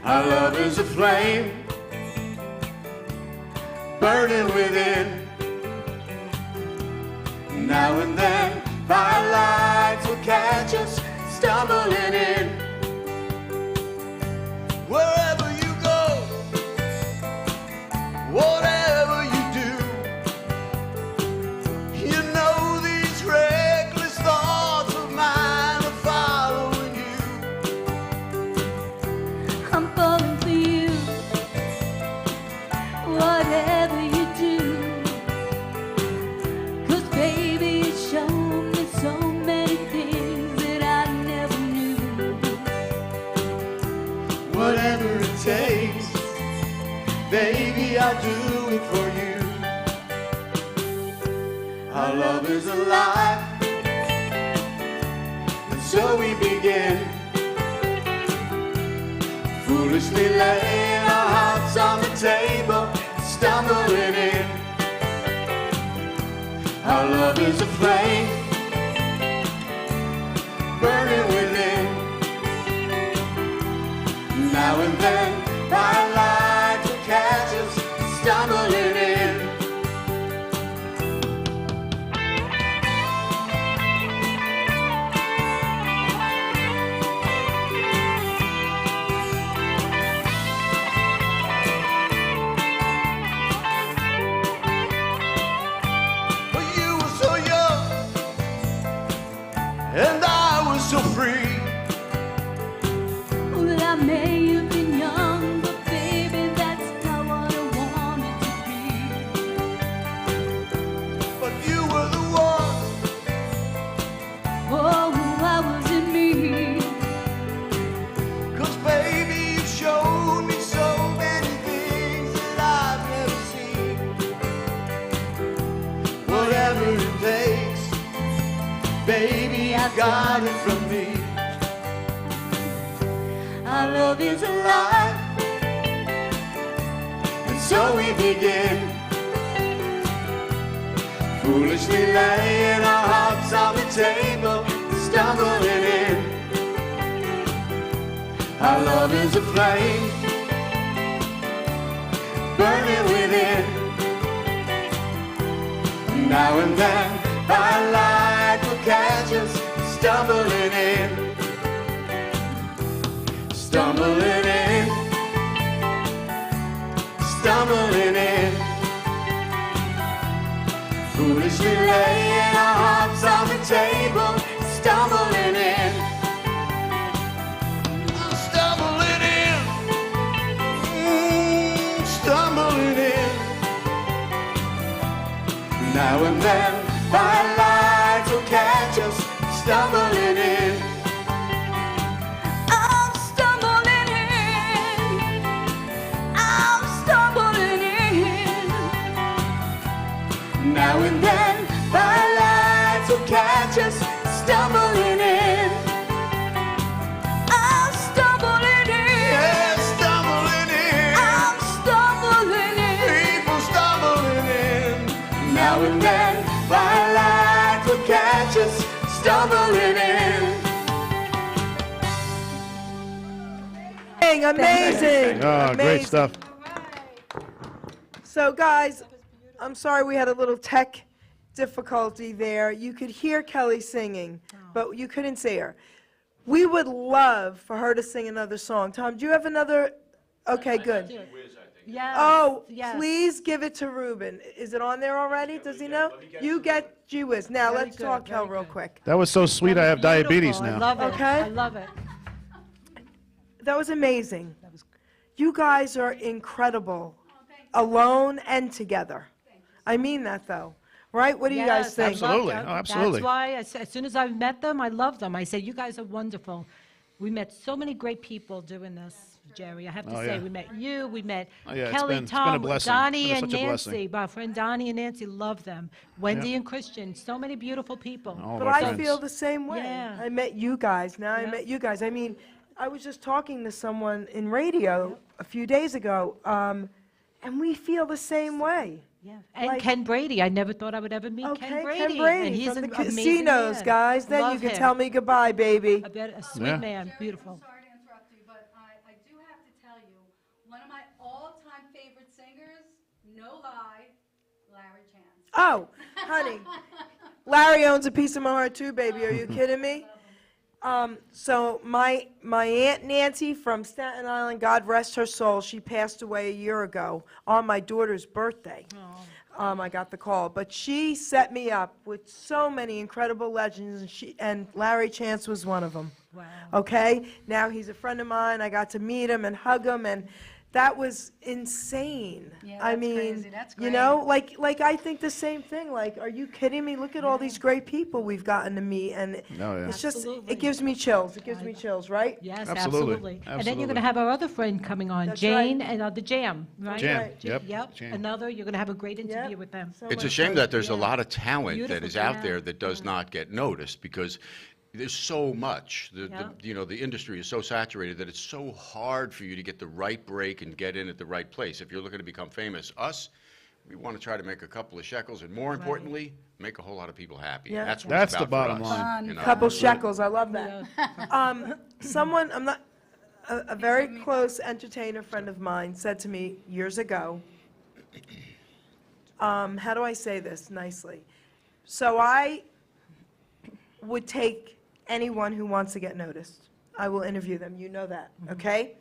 Our love is a flame, burning within. Now and then, firelights will catch us, stumbling in. Wherever you go, whatever you do, you know these reckless thoughts of mine are following you. I'm falling for you, whatever you do. 'Cause baby, you showed me so many things that I never knew. Whatever it takes, baby, I'll do it for you. Our love is alive, and so we begin, foolishly laying our hearts on the table, stumbling in. Our love is a flame, burning within. Now and then, firelight will catch us, stumbling in. But you were so young, and I was so free. Well, I may have been young, but baby, that's not what I wanted to be. But you were the one. Oh, I wasn't me. 'Cause baby, you showed me so many things that I've never seen. Whatever it takes, baby, I got it from me. Our love is alive, and so we begin, foolishly laying our hearts on the table, stumbling in. Our love is a flame, burning within. Now and then, firelight will catch us, stumbling in. Stumbling in, stumbling in, foolishly laying our hearts on the table, stumbling in. Stumbling in, stumbling in. Now and then, firelights will catch us, stumbling in. I'm stumbling in. I'm stumbling in. Now and then, firelights will catch us, stumbling in. I'm stumbling in. Yeah, stumbling in. I'm stumbling in. People stumbling in. Now and then, firelights will catch us, stumbling in. Amazing. Oh, great Amazing. stuff. So, guys, I'm sorry we had a little tech difficulty there. You could hear Kelly singing, but you couldn't see her. We would love for her to sing another song. Tom, do you have another? Okay, good. Yes, Oh, yes. please give it to Ruben. Is it on there already? Does he know? You get Gee Whiz. Now, Very let's good, talk Kel very real good. quick. That was so sweet. I have diabetes Beautiful. now. I love it. Okay. I love it. That was amazing. You guys are incredible, alone and together. I mean that, though. Right? What do you guys Yes, I think? Absolutely. loved it. Oh, absolutely. That's why, as soon as I met them, I loved them. I said, you guys are wonderful. We met so many great people doing this, Jerry. I have to Oh, say, yeah. we met you, we met Oh, yeah, it's Kelly, been a Tom, blessing. Donnie, It's been and such a blessing. Nancy. My friend Donnie and Nancy, love them. Wendy Yeah. and Christian, so many beautiful people. All of But our I friends. feel the same way. Yeah. I met you guys. Now I Yeah. met you guys. I mean, I was just talking to someone in radio a few days ago, and we feel the same way. Yeah. And Like- Ken Brady, I never thought I would ever meet Okay, Ken Brady. Ken Brady and he's from an the amazing casinos, man. guys. Then you Love can him. tell me goodbye, baby. A sweet Yeah. man, beautiful. I'm sorry to interrupt you, but I do have to tell you, one of my all-time favorite singers, no lie, Larry Chance. Oh, honey, Larry owns a piece of my heart too, baby. Are you kidding me? So my Aunt Nancy from Staten Island, God rest her soul, she passed away a year ago on my daughter's birthday. I got the call, but she set me up with so many incredible legends, and Larry Chance was one of them. Wow. Okay, now he's a friend of mine. I got to meet him and hug him, and that was insane. Yeah, I that's mean, crazy. That's you know, great. like I think the same thing. Like, are you kidding me? Look at all these great people we've gotten to meet, and Oh, yeah. it's just, Absolutely. it gives me chills. It gives me chills, right? Yes, Absolutely. absolutely. And then Absolutely. you're going to have our other friend coming on, That's Jane, right. and the Jam, right? Jam, right. yep. Yep, Jam. another, you're going to have a great interview Yep. with them. So It's a much shame fun. that there's a Yeah. lot of talent that Beautiful is out talent. there that does not get noticed because there's so much. Yeah. The industry is so saturated that it's so hard for you to get the right break and get in at the right place. If you're looking to become famous, we want to try to make a couple of shekels, and more importantly, make a whole lot of people happy. Yeah. That's what That's it's the about for bottom us, line. you know? Couple shekels. I love that. Someone, I'm not, a very close entertainer friend of mine said to me years ago, how do I say this nicely? So I would take anyone who wants to get noticed. I will interview them, you know that, okay?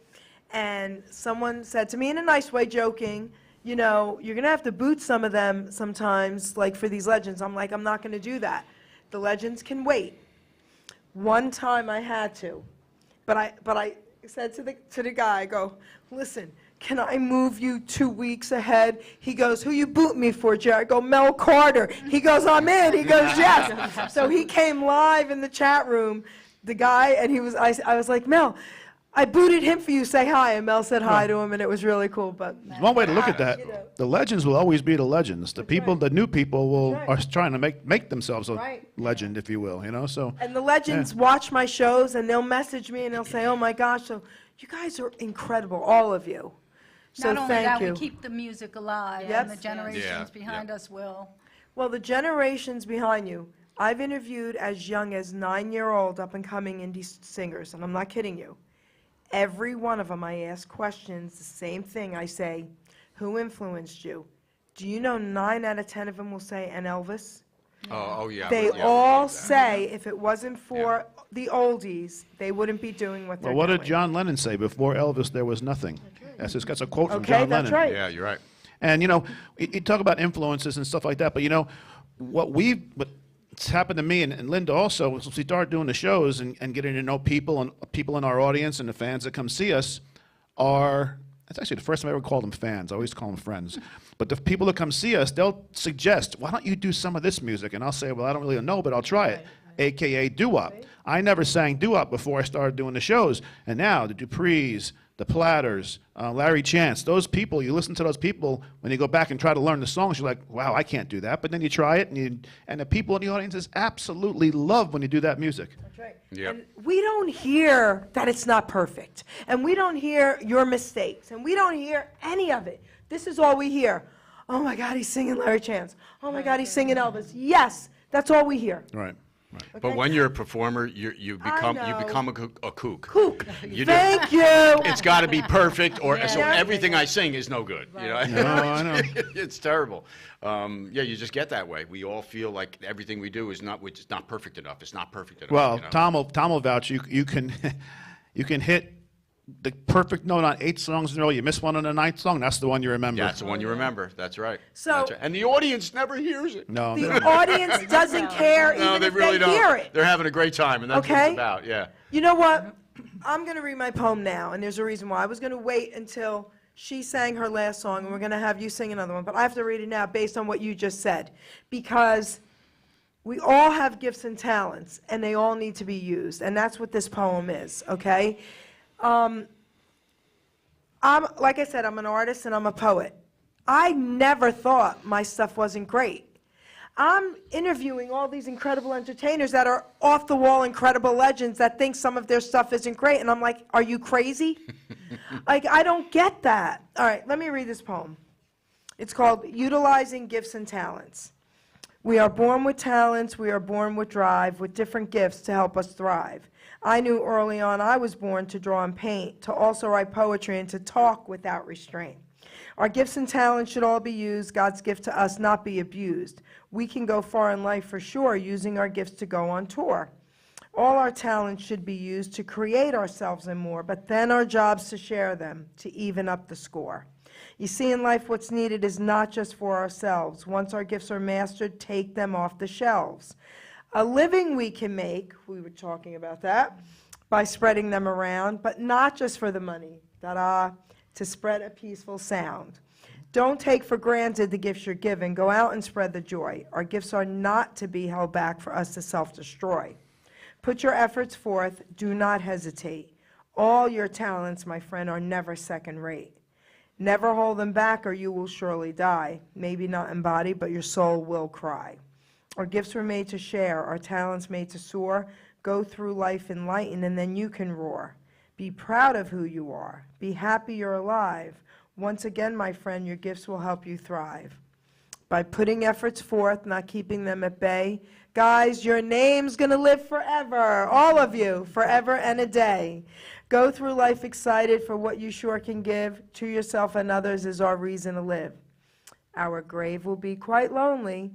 And someone said to me in a nice way, joking, you know, you're gonna have to boot some of them sometimes, like for these legends. I'm like, I'm not gonna do that. The legends can wait. One time I had to, but I said to the guy, I go, listen, can I move you 2 weeks ahead? He goes, who you boot me for, Jerry? I go, Mel Carter. He goes, I'm in. He goes, yes. So he came live in the chat room, the guy, and I was like, Mel, I booted him for you, say hi. And Mel said hi to him, and it was really cool. But One way to look at that, You know. the legends will always be the legends. The people, right. the new people That's are right. trying to make themselves a Right. legend, if you will, you know, so. And the legends watch my shows, and they'll message me, and they'll say, oh, my gosh, so you guys are incredible, all of you. So Not only thank that, you. we keep the music alive, Yep. and the generations Yeah, behind yeah. us will. Well, the generations behind you, I've interviewed as young as 9-year-old up-and-coming indie singers, and I'm not kidding you. Every one of them, I ask questions, the same thing. I say, who influenced you? Do you know 9 out of 10 of them will say, and Elvis? Oh, yeah. They yeah, all yeah. say if it wasn't for the oldies, they wouldn't be doing what they're Well, what doing. did John Lennon say? Before Elvis, there was nothing. That's a quote from Okay, John that's Lennon. right. Yeah, you're right. And, you know, you talk about influences and stuff like that, but, you know, what's happened to me and Linda also, since we started doing the shows and getting to know people and people in our audience and the fans that come see us that's actually the first time I ever called them fans. I always call them friends. But the people that come see us, they'll suggest, why don't you do some of this music? And I'll say, well, I don't really know, but I'll try it. AKA doo-wop. I never sang doo-wop before I started doing the shows. And now the Duprees, the Platters, Larry Chance, those people, you listen to those people, when you go back and try to learn the songs, you're like, wow, I can't do that. But then you try it, and the people in the audiences absolutely love when you do that music. That's right. Yep. And we don't hear that it's not perfect. And we don't hear your mistakes. And we don't hear any of it. This is all we hear. Oh, my God, he's singing Larry Chance. Oh, my God, he's singing Elvis. Yes, that's all we hear. Right. But when you're a performer, you become know. a kook. Kook. You do- Thank you. It's got to be perfect, or so Yeah. everything I sing is no good. You know, No, I know. it's terrible. Yeah, you just get that way. We all feel like everything we do is not perfect enough. It's not perfect enough. Well, you know? Tom will vouch. You can you can hit the perfect note on 8 songs in a row. You miss one on the 9th song. That's the one you remember. Yeah, that's the one you remember. That's right. So- That's right. And the audience never hears it. No. The audience doesn't care No, even they if really they don't. hear it. They're having a great time, and that's what Okay? it's about. Yeah. You know what? I'm going to read my poem now, and there's a reason why. I was going to wait until she sang her last song, and we're going to have you sing another one, but I have to read it now based on what you just said, because we all have gifts and talents, and they all need to be used, and that's what this poem is, okay? Like I said, I'm an artist and I'm a poet. I never thought my stuff wasn't great. I'm interviewing all these incredible entertainers that are off-the-wall incredible legends that think some of their stuff isn't great, and I'm like, are you crazy? Like, I don't get that. All right, let me read this poem. It's called Utilizing Gifts and Talents. We are born with talents, we are born with drive, with different gifts to help us thrive. I knew early on I was born to draw and paint, to also write poetry, and to talk without restraint. Our gifts and talents should all be used, God's gift to us not be abused. We can go far in life for sure, using our gifts to go on tour. All our talents should be used to create ourselves and more, but then our job's to share them, to even up the score. You see, in life, what's needed is not just for ourselves. Once our gifts are mastered, take them off the shelves. A living we can make, we were talking about that, by spreading them around, but not just for the money, to spread a peaceful sound. Don't take for granted the gifts you're given. Go out and spread the joy. Our gifts are not to be held back for us to self-destroy. Put your efforts forth. Do not hesitate. All your talents, my friend, are never second-rate. Never hold them back or you will surely die. Maybe not in body, but your soul will cry. Our gifts were made to share, our talents made to soar. Go through life enlightened, and then you can roar. Be proud of who you are. Be happy you're alive. Once again, my friend, your gifts will help you thrive. By putting efforts forth, not keeping them at bay. Guys, your name's gonna live forever. All of you, forever and a day. Go through life excited for what you sure can give. To yourself and others is our reason to live. Our grave will be quite lonely,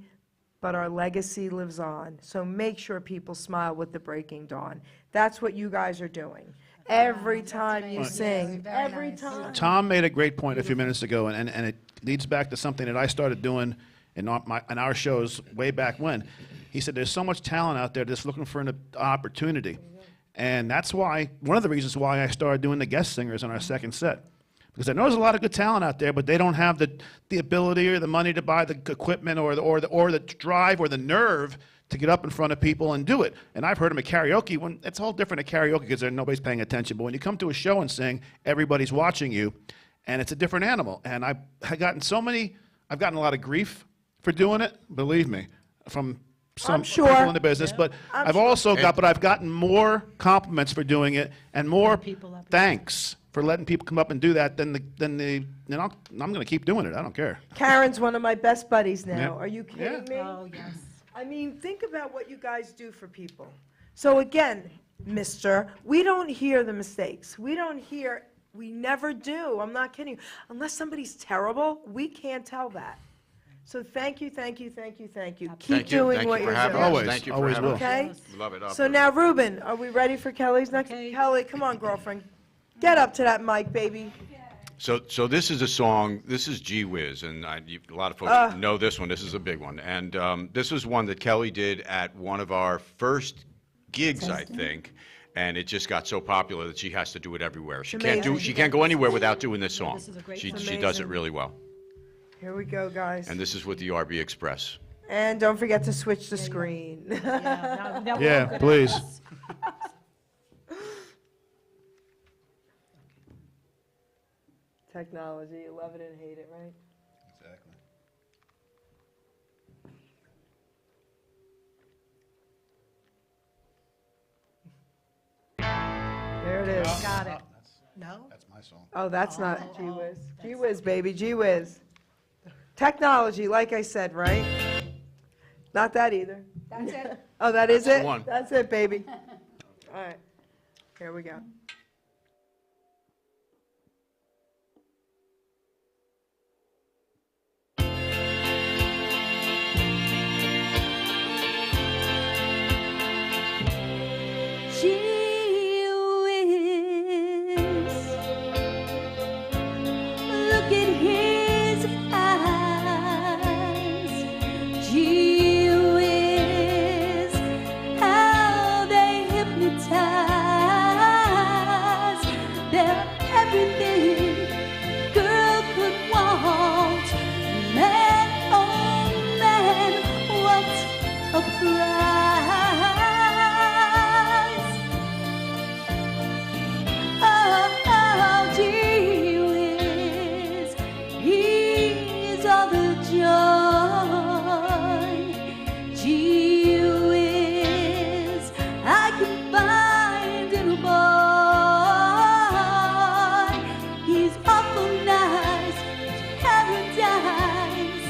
but our legacy lives on. So make sure people smile with the breaking dawn. That's what you guys are doing. Every time you sing, every time. Tom made a great point a few minutes ago, and it leads back to something that I started doing in our shows way back when. He said there's so much talent out there that's looking for an opportunity. And that's why, one of the reasons why I started doing the guest singers on our second set. Because I know there's a lot of good talent out there, but they don't have the ability or the money to buy the equipment or the drive or the nerve to get up in front of people and do it. And I've heard them at karaoke. When it's all different at karaoke because nobody's paying attention. But when you come to a show and sing, everybody's watching you, and it's a different animal. And I've gotten a lot of grief for doing it. Believe me, from some sure. people in the business. But I've gotten more compliments for doing it and more thanks for letting people come up and do that than I'm going to keep doing it. I don't care. Karen's one of my best buddies now. Yeah. Are you kidding me? Oh, yes. I mean, think about what you guys do for people. So again, mister, we don't hear the mistakes. We never do. I'm not kidding you. Unless somebody's terrible, we can't tell that. So thank you, thank you, thank you, thank you. Keep doing what you're doing. Always, Thank you for always having will. us. Okay? Love it up. So now, Ruben, are we ready for Kelly's next? Okay. Kelly, come on, girlfriend. Get up to that mic, baby. So this is a song, this is Gee Whiz, and a lot of folks know this one. This is a big one. And this was one that Kelly did at one of our first gigs, I think. And it just got so popular that she has to do it everywhere. She can't go anywhere without doing this song. This is a great She song. does it really well. Here we go, guys. And this is with the RB Express. And don't forget to switch the screen. Yeah, please. Technology, you love it and hate it, right? Exactly. There it is. Got it. No? That's my song. Oh, that's not Gee Whiz. Gee Whiz, baby, Gee Whiz. Technology, like I said, right? Not that either. That's it. Oh, that is it? one. That's it, baby. All right. Here we go. Gee whiz, look at his eyes. Gee whiz, how they hypnotize. They're everything a girl could want. Man, oh man, what a prize. Oh, gee whiz, he's all the joy. Gee whiz, I can find in a boy. He's awful nice, paradise.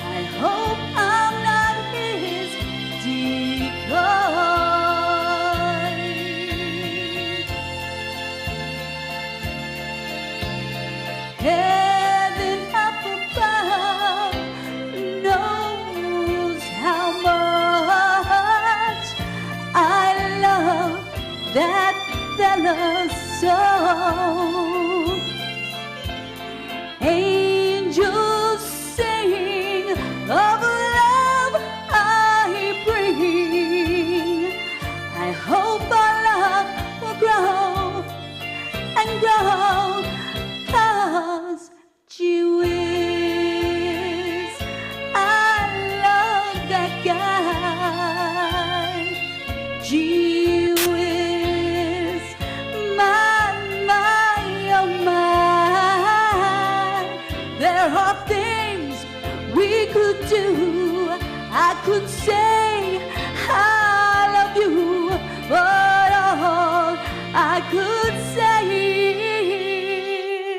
I hope I'm not his decoy. Heaven up above knows how much I love that fella so. Angels sing of love I bring. I hope our love will grow and grow. 'Cause gee whiz, I love that guy. Gee whiz, my, oh my. There are things we could do. I could say I love you, but all I could say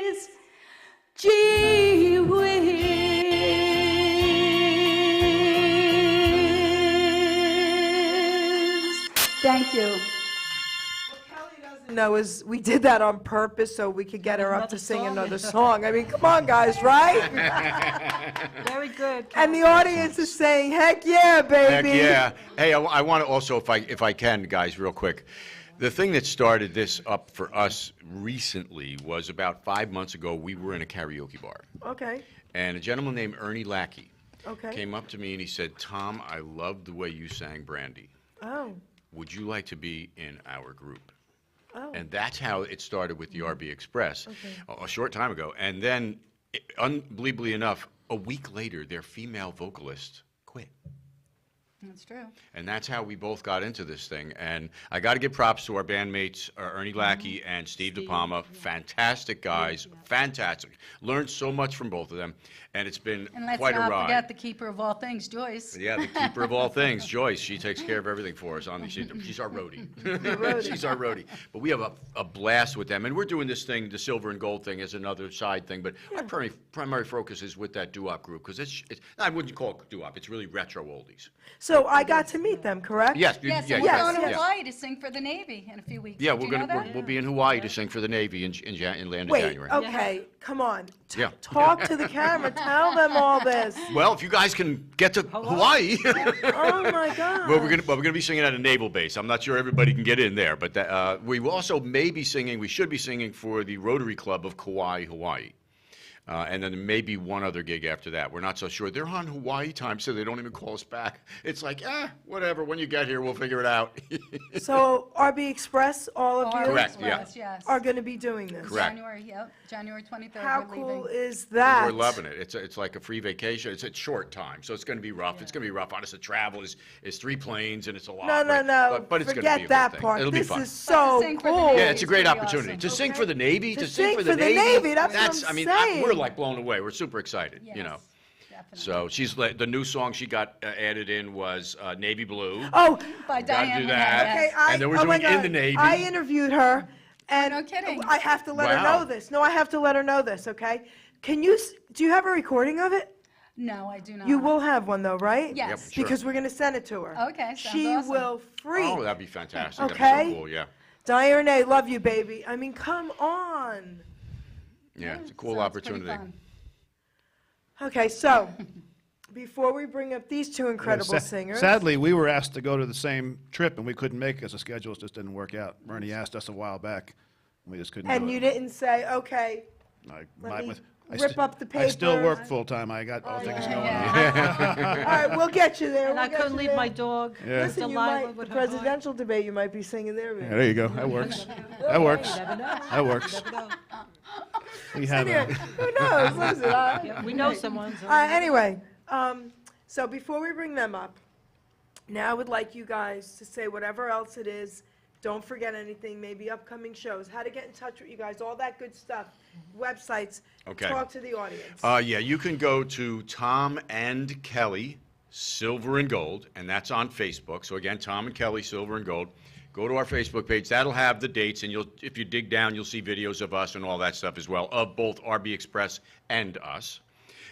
is gee whiz. Thank you. No, is we did that on purpose so we could get her up to Another sing song. another song. I mean, come on, guys, right? Very good. And the audience is saying, heck yeah, baby. Heck yeah. Hey, I want to also, if I can, guys, real quick. The thing that started this up for us recently was about 5 months ago, we were in a karaoke bar. Okay, And a gentleman named Ernie Lackey okay. came up to me and he said, Tom, I loved the way you sang Brandy. Oh, Would you like to be in our group? oh. And that's how it started with the RB Express a short time ago. And then, unbelievably enough, a week later, their female vocalist quit. That's true. And that's how we both got into this thing. And I got to give props to our bandmates, Ernie Lackey and Steve DePalma. Fantastic guys, fantastic. Learned so much from both of them, and it's been And let's quite a not ride. forget the keeper of all things, Joyce. Yeah, the keeper of all things, Joyce. She takes care of everything for us. She's our roadie. She's our roadie. But we have a blast with them. And we're doing this thing, the silver and gold thing, as another side thing. But our primary focus is with that doo-wop group. Because I wouldn't call it doo-wop. It's really retro oldies. So I got to meet them, correct? Yes. Yes, yeah, and we're yes, going to yes. Hawaii to sing for the Navy in a few weeks. Yeah, Did we're you gonna know that? we'll be in Hawaii to sing for the Navy in land of Wait, January. okay, come on. Yeah. Talk to the camera, tell them all this. Well, if you guys can get to Hawaii, Oh, my God. well, we're gonna be singing at a naval base. I'm not sure everybody can get in there, but we will also may be singing. We should be singing for the Rotary Club of Kauai, Hawaii. And then maybe one other gig after that. We're not so sure. They're on Hawaii time, so they don't even call us back. It's like, whatever. When you get here, we'll figure it out. So RB Express, all of you Correct, yeah. Yes. are going to be doing this. Correct. January 23rd. How we're cool leaving. is that? We're loving it. It's like a free vacation. It's a short time, so it's going to be rough. It's going to be rough on us to travel. It's 3 planes, and it's a lot. No, right? no. But it's going to be Forget a that good thing. part. It'll This be fun. is so sing for the cool. Navy. Yeah, it's a great pretty opportunity awesome. to sing Okay. for the Navy. To sing for the Navy, that's what I'm I mean, saying. we're like blown away. We're super excited. You know. Yes, definitely. So she's the new song she got added in was Navy Blue. Oh, By Gotta Diane do that. Menendez. okay. And then we're oh my doing In God. the Navy. I interviewed her, and No kidding. I have to let her Wow. know this. No, I have to let her know this. Okay? Do you have a recording of it? No, I do not. You will have one though, right? Yes. Yep, sure. Because we're going to send it to her. Okay, sounds She awesome. will freak. Oh, that'd be fantastic. That'd Okay. be so cool, yeah. Diane Renee, love you, baby. I mean, come on. Yeah, it's a cool Sounds pretty opportunity. fun. Okay, so before we bring up these two incredible singers. Sadly, we were asked to go to the same trip, and we couldn't make it because the schedules just didn't work out. Bernie asked us a while back, and we just couldn't do And it. you didn't say, okay, I- let me I rip st- up the I still paper. work full-time. I got all things going on. all right, we'll get you there. And I we'll get couldn't you leave there. my dog. Yeah. Listen, you Delilah might, with the her heart. presidential debate, you might be singing there. Yeah, there you go. That works. That works. You never know. That works. You never know. We have Anyway, who knows? Listen, Yeah, we know someone. So anyway, so before we bring them up, now I would like you guys to say whatever else it is. Don't forget anything, maybe upcoming shows, how to get in touch with you guys, all that good stuff, websites. Okay. Talk to the audience. Yeah, you can go to Tom and Kelly, Silver and Gold, and that's on Facebook. So again, Tom and Kelly, Silver and Gold. Go to our Facebook page. That'll have the dates, and if you dig down, you'll see videos of us and all that stuff as well, of both RB Express and us.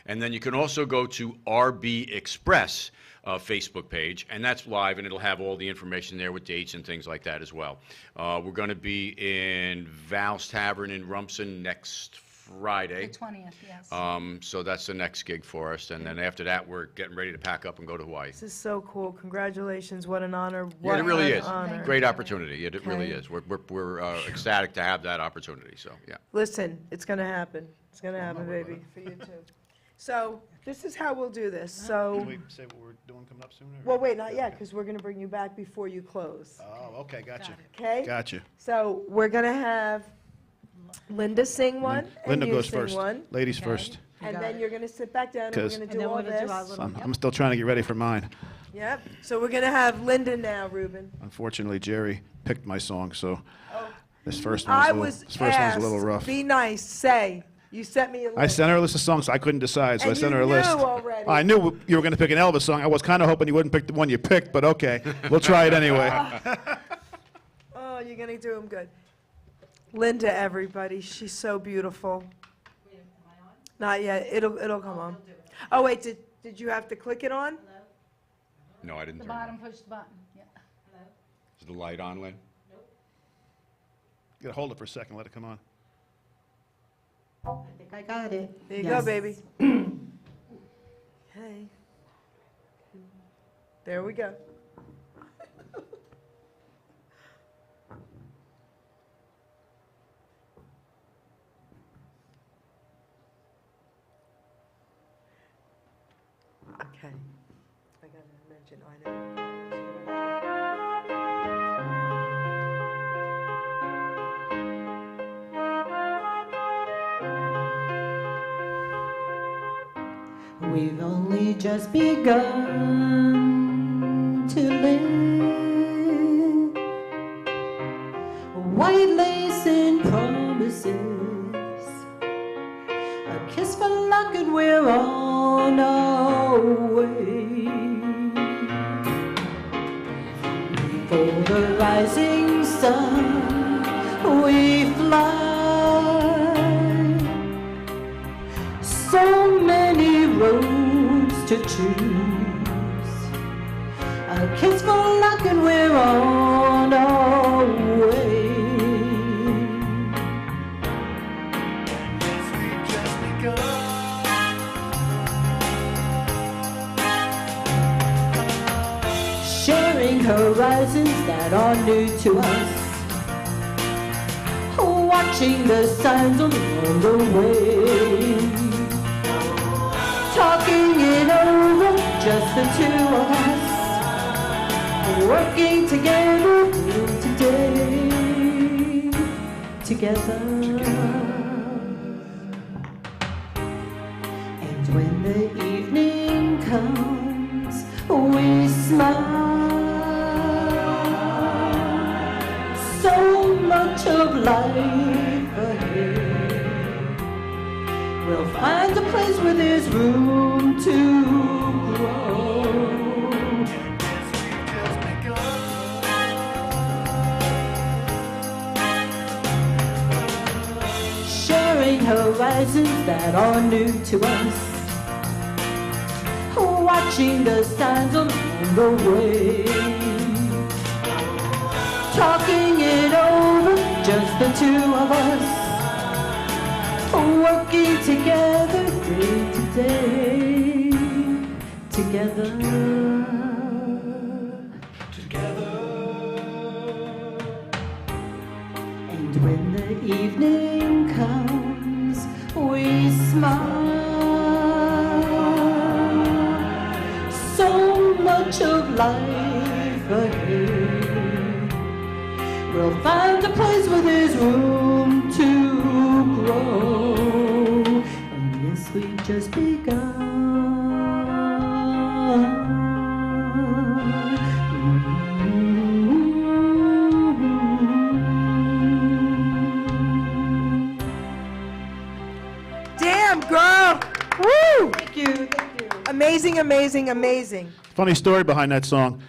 And then you can also go to RB Express Facebook page, and that's live, and it'll have all the information there with dates and things like that as well. We're going to be in Val's Tavern in Rumson next Friday. The 20th, yes. So that's the next gig for us, and then after that, we're getting ready to pack up and go to Hawaii. This is so cool. Congratulations. What an honor. Yeah, What it really an is. honor. Great opportunity. It really Okay. is. We're ecstatic to have that opportunity, so, yeah. Listen, it's going to happen. It's going to happen, baby, for you too. So this is how we'll do this. Can So, we say what we're doing coming up sooner? well, wait, not yet, because we're going to bring you back before you close. Oh, okay, gotcha. Okay? Gotcha. So we're going to have Linda sing one, and Linda you goes sing first. one, Ladies first. and then you're going to sit back down, and we're 'Cause- going to And do then all we're gonna do our this. little- I'm still trying to get ready for mine. Yep. So we're going to have Linda now, Ruben. Unfortunately, Jerry picked my song, so this first I one's was this first one's asked, a little rough. be nice, say. You sent me a list. I sent her a list of songs. I couldn't decide, so I And sent you her a list. knew already. I knew you were going to pick an Elvis song. I was kind of hoping you wouldn't pick the one you picked, but okay, we'll try it anyway. Oh, you're going to do them good. Linda, everybody. She's so beautiful. Not yet. It'll come on. Oh, wait. Did you have to click it on? No, I didn't The turn it on. bottom, push the button. Yeah. Is the light on, Lynn? You gotta hold it for a second. Let it come on. I think I got it. There you go, Yes. baby. Okay. There we go. Okay. I gotta mention, I know. We've only just begun to live. White lace and promises, a kiss for luck, and we're on our way. For the rising sun, we fly. So many roads to choose. A kiss for luck, and we're on our way. Sharing horizons that are new to us. Watching the signs along the way. Talking it over, just the two of us. Working together today. Together. And when the evening comes, we smile. So much of life ahead. We'll find a place where there's room to grow. Sharing horizons that are new to us. watching the signs along the way. Talking it over, just the two of us, working together day to day, together. And when the evening comes, we smile. So much of life ahead. We'll find a place where there's room to grow. And yes, we've just begun. Damn, girl! Woo! Thank you. Amazing, amazing, amazing. Funny story behind that song.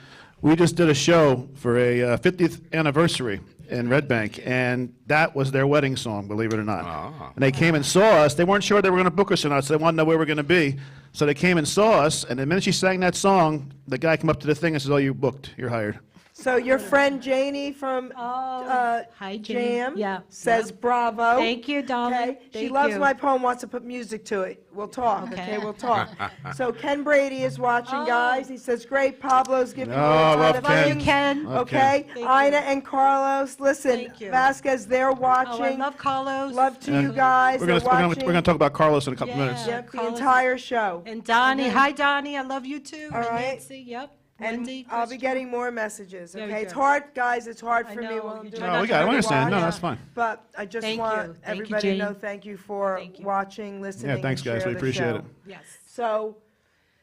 We just did a show for a 50th anniversary in Red Bank, and that was their wedding song, believe it or not. And they came and saw us. They weren't sure they were going to book us or not, so they wanted to know where we were going to be. So they came and saw us, and the minute she sang that song, the guy came up to the thing and says, "Oh, you're booked. You're hired." So your friend Janie from Hi, Jane. Jam Yeah. says bravo. Thank you, darling. Okay? She Thank loves you. my poem, wants to put music to it. We'll talk, okay? We'll talk. So Ken Brady is watching, Oh. guys. He says, great, Pablo's giving you Oh, a ton love of Ken. things. Ken. Okay? Thank Ina you. and Carlos, listen, Thank you. Vasquez, they're Oh, I watching. love Carlos. Love to you guys. We're They're going to watching. we're gonna talk about Carlos in a couple Yeah. minutes. Yep, the Carlos. entire show. And Donnie. Hi, Donnie. I love you too. All And right. Nancy. Yep. And Wendy, I'll be Christian. getting more messages, Very okay? It's good. hard, guys, it's hard I for me know, while I'm you doing try it. not we to got it. I watch. understand. No, Yeah. that's fine. But I just Thank want you. Thank you, everybody to Jane. know thank you for Thank you. watching, listening, thanks, and guys. share We the appreciate show. it. Yes. So,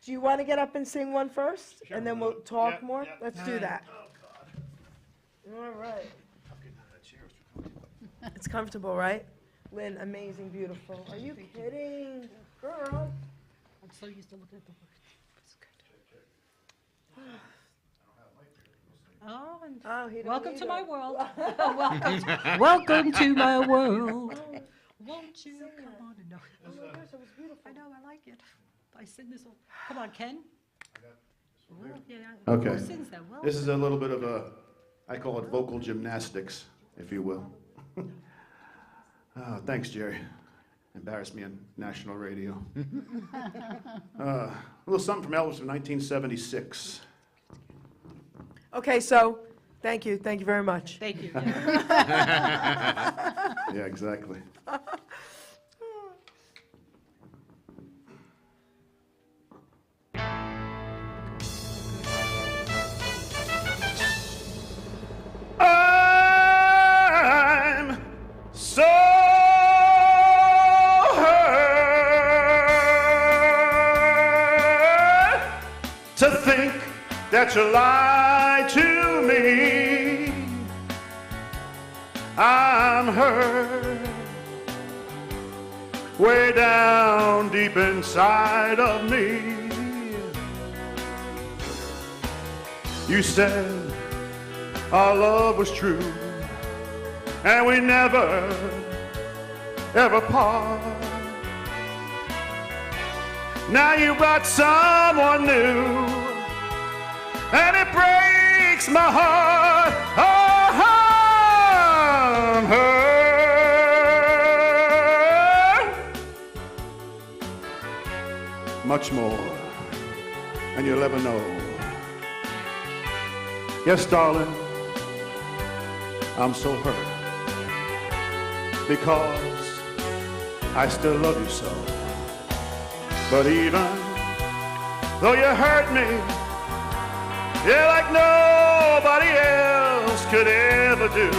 do you want to get up and sing one first? And then we'll talk Yeah, more? yeah. Let's All do right. that. All right. It's comfortable, right? Lynn, amazing, beautiful. Are you kidding? Girl. I'm so used to looking at the words. It's good. Oh, and Oh, he don't welcome to either. my world. welcome to my world. Won't you come on and know? I know, I like it. I sing this all. Come on, Ken. Ooh, yeah. Okay. Who sings that? Well, This is a little bit of a, I call it vocal gymnastics, if you will. Thanks, Jerry. Embarrassed me on national radio. A little something from Elvis from 1976. Okay, so, thank you very much. thank you. Yeah, exactly. I'm so hurt to think that you lied to me. I'm hurt way down deep inside of me. You said our love was true and we never ever part. Now you got someone new and it breaks my heart. Oh, I'm hurt much more than you'll ever know. Yes, darling, I'm so hurt because I still love you so. But even though you hurt me, yeah, like nobody else could ever do,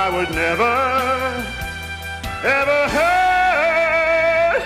I would never, ever hurt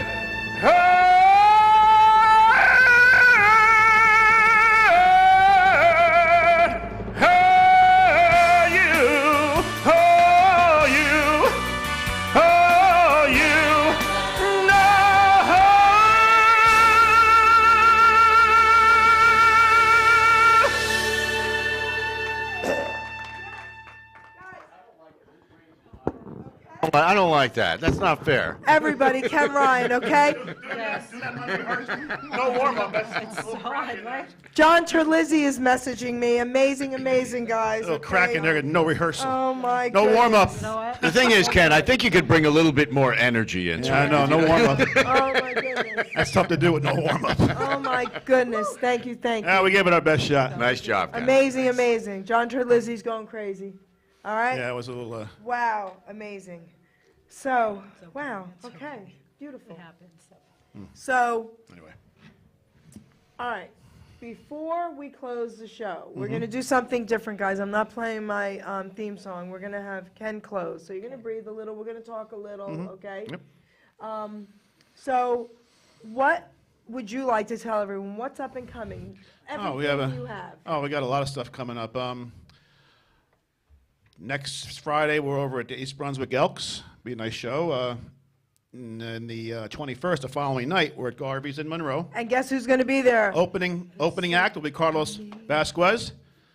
everybody. I don't like that. That's not fair. Everybody, Ken Ryan, okay? Yes. No warm-up. It's hard, right? John Terlizzi is messaging me. Amazing, amazing, guys. Little okay? crack in there, no rehearsal. Oh, my No goodness. warm-up. You know what? The thing is, Ken, I think you could bring a little bit more energy into Yeah, I it. know, no warm-up. Oh, my goodness. That's tough to do with no warm-up. Oh, my goodness. Thank you, thank you. Yeah, we gave it our best shot. Nice job, Ken. Amazing, amazing. John Terlizzi's going crazy. All right? Yeah, it was a little... Wow, amazing. So, wow, okay, beautiful. It happens. So, Anyway. all right, before we close the show, we're going to do something different, guys. I'm not playing my theme song. We're going to have Ken close. So you're going to breathe a little. We're going to talk a little, okay? Yep. So what would you like to tell everyone? What's up and coming? Everything we have you have. we got a lot of stuff coming up. Next Friday, we're over at the East Brunswick Elks. Be a nice show. And then the 21st, the following night, we're at Garvey's in Monroe. And guess who's going to be there? Opening act will be Carlos Vasquez,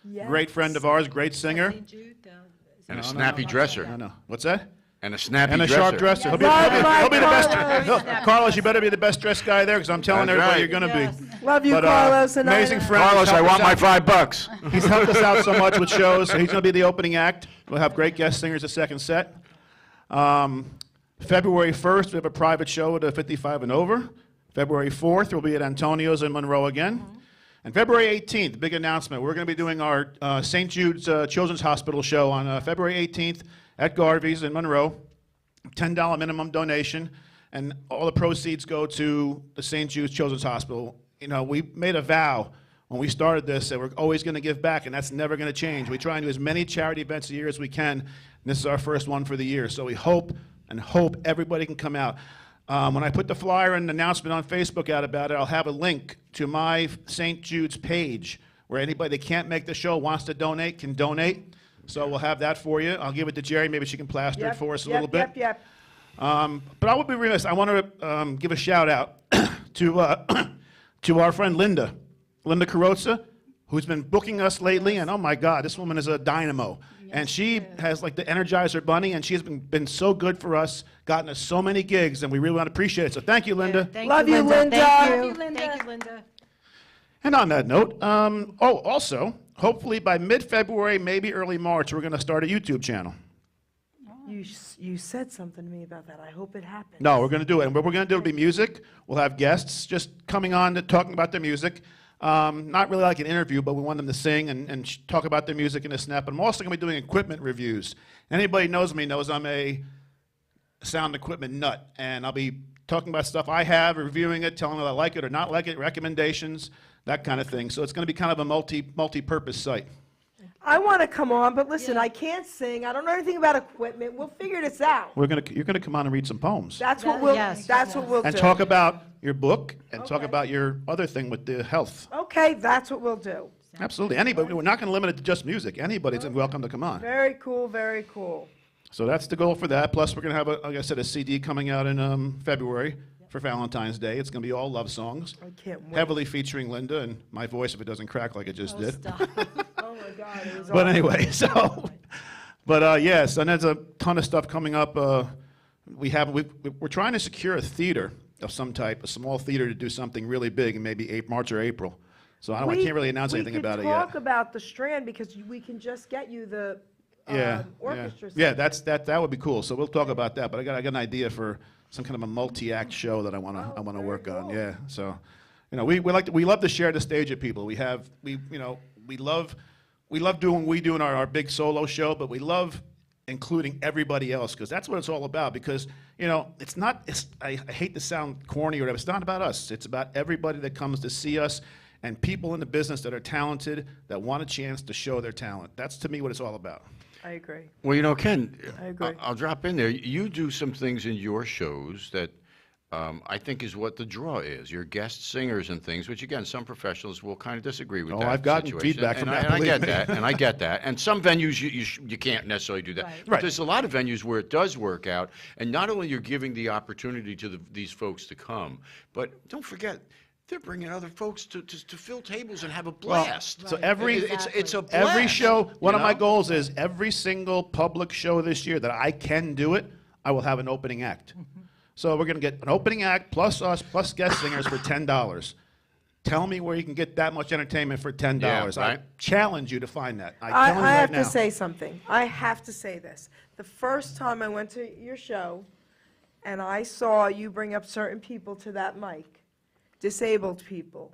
Yes. great friend of ours, great singer. St. Jude, And a snappy dresser. I know. What's that? And a snappy And a dresser. sharp dresser. He'll be, Love my he'll be the best. Carlos. Carlos, you better be the best dressed guy there because I'm telling That's everybody right. you're going to Yes. be. Love you, But, Carlos. And amazing friend. Carlos, He's I helped want us my out. $5. He's helped us out so much with shows, so he's going to be the opening act. We'll have great guest singers the second set. February 1st, we have a private show at 55 and over. February 4th, we'll be at Antonio's in Monroe again. And February 18th, big announcement. We're going to be doing our St. Jude's Children's Hospital show on February 18th at Garvey's in Monroe. $10 minimum donation, and all the proceeds go to the St. Jude's Children's Hospital. You know, we made a vow when we started this that we're always going to give back, and that's never going to change. We try and do as many charity events a year as we can, and this is our first one for the year. So we hope everybody can come out. When I put the flyer and announcement on Facebook out about it, I'll have a link to my St. Jude's page where anybody that can't make the show wants to donate can donate. So we'll have that for you. I'll give it to Jerry. Maybe she can plaster it for us a little bit. Yep. But I would be remiss. I want to give a shout out to our friend Linda Carrozza, who's been booking us lately. And oh my God, this woman is a dynamo. And she has like the Energizer Bunny, and she's been so good for us, gotten us so many gigs, and we really want to appreciate it. So thank you, Linda. Thank Love you, Linda. Thank you, Linda. And on that note, also, hopefully by mid-February, maybe early March, we're going to start a YouTube channel. You said something to me about that. I hope it happens. No, we're going to do it. And what we're going to do will be music. We'll have guests just coming on to talking about their music. Not really like an interview, but we want them to sing and talk about their music in a snap. But I'm also going to be doing equipment reviews. Anybody knows me knows I'm a sound equipment nut. And I'll be talking about stuff I have, reviewing it, telling them I like it or not like it, recommendations, that kind of thing. So it's going to be kind of a multi-purpose site. I want to come on, but listen, I can't sing. I don't know anything about equipment. We'll figure this out. You're going to come on and read some poems. That's what we'll. Yes. That's what we'll And do. talk about your book and talk Okay. about your other thing with the health. Okay, that's what we'll do. Absolutely. Anybody. We're not going to limit it to just music. Anybody's welcome to come on. Very cool. Very cool. So that's the goal for that. Plus, we're going to have, like I said, a CD coming out in February for Valentine's Day. It's going to be all love songs, I can't wait. heavily featuring Linda and my voice if it doesn't crack like it just did. Oh my God, it was But awesome. anyway, yes, and there's a ton of stuff coming up. We're trying to secure a theater of some type, a small theater to do something really big in maybe March or April. So I can't really announce anything about it We yet. could talk about the Strand because we can just get you the orchestra. Yeah, section. that would be cool. So we'll talk about that. But I got an idea for some kind of a multi-act show that I want to work on. Yeah. So, we love to share the stage with people. We love doing what we do in our big solo show, but we love including everybody else because that's what it's all about. Because it's not. I hate to sound corny or whatever. It's not about us. It's about everybody that comes to see us. And people in the business that are talented, that want a chance to show their talent. That's, to me, what it's all about. I agree. Well, Ken, I agree. I'll drop in there. You do some things in your shows that I think is what the draw is. Your guest singers and things, which, again, some professionals will kind of disagree with that I've gotten situation. feedback from that, And I believe get me. that, and I get that. And some venues, you can't necessarily do that. But Right. there's a lot of venues where it does work out. And not only you're giving the opportunity to these folks to come, but don't forget, they're bringing other folks to fill tables and have a blast. So it's a blast. every show, one of my know? goals is every single public show this year that I can do it, I will have an opening act. So we're going to get an opening act plus us plus guest singers for $10. Tell me where you can get that much entertainment for $10. Yeah, I right. challenge you to find that. I tell you right have now. to say something. I have to say this. The first time I went to your show and I saw you bring up certain people to that mic, disabled people,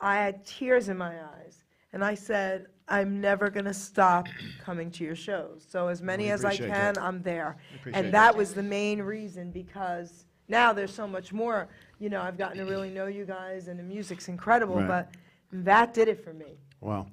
I had tears in my eyes. And I said, I'm never going to stop coming to your shows. So as many We as I appreciate can, that. I'm there. appreciate And that was the main reason, because now there's so much more. You know, I've gotten to really know you guys, and the music's incredible, Right. but that did it for me. Well,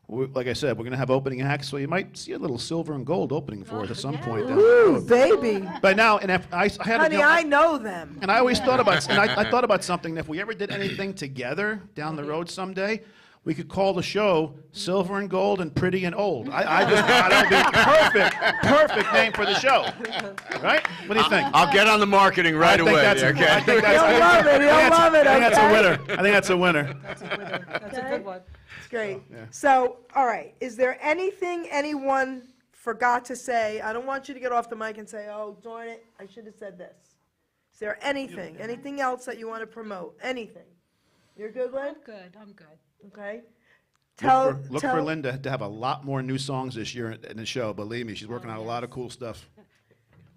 like I said, we're going to have opening acts, so you might see a little silver and gold opening for us at some point down the Ooh, road. baby. But now, and if I had Honey, to, I know them. and I always thought about, and I thought about something. If we ever did anything together down the road someday, we could call the show Silver and Gold and Pretty and Old. I just thought that would be perfect name for the show. Right? What do you think? I'll get on the marketing right I think away. that's a- okay? I think that's- He'll love it, he'll love it, I think that's a okay? winner. I think that's a winner. That's a good one. It's great. So, all right, is there anything anyone forgot to say? I don't want you to get off the mic and say, oh, darn it, I should have said this. Is there anything else that you want to promote? Anything? You're good, Lynn? I'm good. Okay. Look for Linda to have a lot more new songs this year in the show. Believe me, she's working on a lot of cool stuff.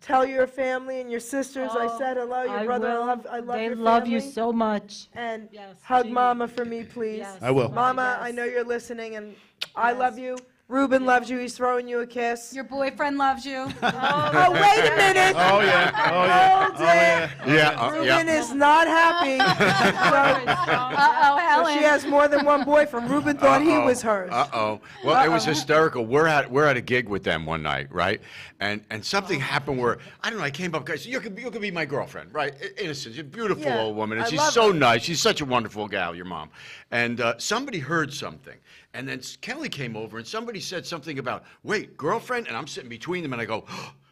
Tell your family and your sisters I said hello. Your brother, will. I love They your love you family. so much. And Yes, hug gee. Mama for me, please. Yes. I will. Mama, Yes. I know you're listening, and I love you. Ruben loves you. He's throwing you a kiss. Your boyfriend loves you. Oh, wait a minute. Oh yeah. Oh yeah. Hold Oh yeah. Yeah, Ruben is not happy. Uh-oh, So Helen. she has more than one boyfriend. Ruben thought he was hers. Uh-oh. Well, it was hysterical. We're at a gig with them one night, right? And something happened where, I don't know, I came up, guys, you could be my girlfriend, right? Innocent, you're a beautiful Yeah, old woman, and I she's love so her. nice. She's such a wonderful gal, your mom. And somebody heard something. And then Kelly came over, and somebody said something about, wait, girlfriend? And I'm sitting between them, and I go,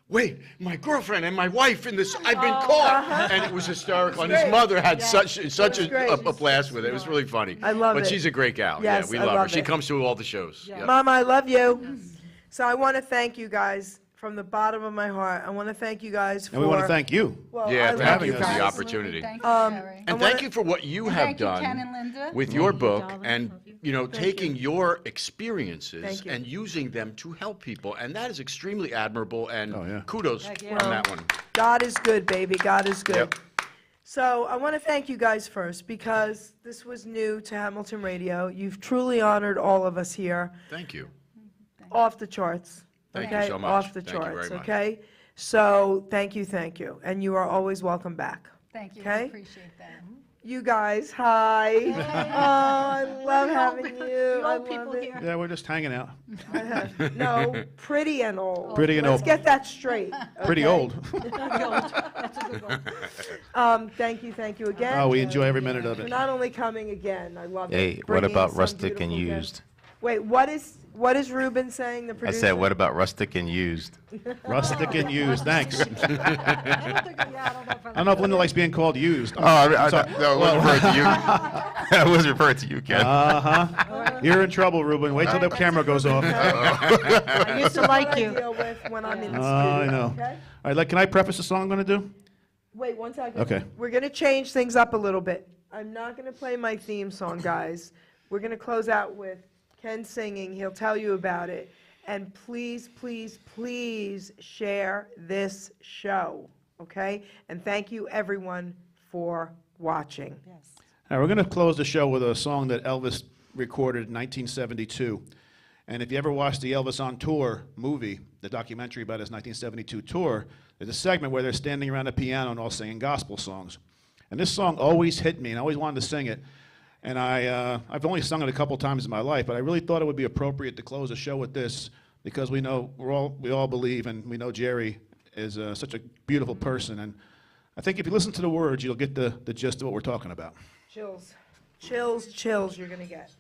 wait, my girlfriend and my wife in this, I've been caught. And it was hysterical. And his great. mother had such great. a blast with it. It was really funny. I love But it. she's a great gal. Yes, yeah, we I love her. love She it. comes to all the shows. Yeah. Mama, I love you. So I want to thank you guys from the bottom of my heart. I want to thank you guys for. And we want to thank you. Well, Yeah, I for love having you us guys. the opportunity. Thank you, Geri. And thank you for what you have Thank you, done Ken and Linda. with your book darling. and, taking your experiences Thank you. and using them to help people. And that is extremely admirable, and Oh, yeah. kudos Heck yeah. on that one. God is good, baby. God is good. Yep. So I want to thank you guys first, because this was new to Hamilton Radio. You've truly honored all of us here. Thank you. Off the charts. Thank you okay? so much. Off the Thank you charts, very much. okay? So thank you. And you are always welcome back. Thank you. Okay. I appreciate that. You guys, hi. Oh, I love having you. I old people love it. here. Yeah, we're just hanging out. No, pretty and old. Pretty and Let's old. get that straight. Pretty okay? old. That's a good one. Thank you again. Oh, we enjoy every minute of For it. not only coming again, I love it. Hey, what bringing about some rustic and beautiful used? guests. Wait, what is Ruben saying, the I producer? said, what about rustic and used? Rustic and used. Thanks. I don't think, yeah, I don't know if Linda likes being called used. Oh, I Sorry. wasn't referring to you. I was referring to you, Ken. You're in trouble, Ruben. Wait till the camera goes off. I used to like What I you. deal with when I'm in the I studio, know. okay? All right, can I preface the song I'm going to do? Wait, 1 second. Okay. We're going to change things up a little bit. I'm not going to play my theme song, guys. We're going to close out with Ken singing. He'll tell you about it. And please, please, please share this show, okay? And thank you, everyone, for watching. All right, we're going to close the show with a song that Elvis recorded in 1972. And if you ever watched the Elvis on Tour movie, the documentary about his 1972 tour, there's a segment where they're standing around a piano and all singing gospel songs. And this song always hit me, and I always wanted to sing it. And I've only sung it a couple times in my life, but I really thought it would be appropriate to close the show with this, because we know we all believe, and we know Geri is such a beautiful person. And I think if you listen to the words, you'll get the gist of what we're talking about. Chills. Chills, chills you're going to get.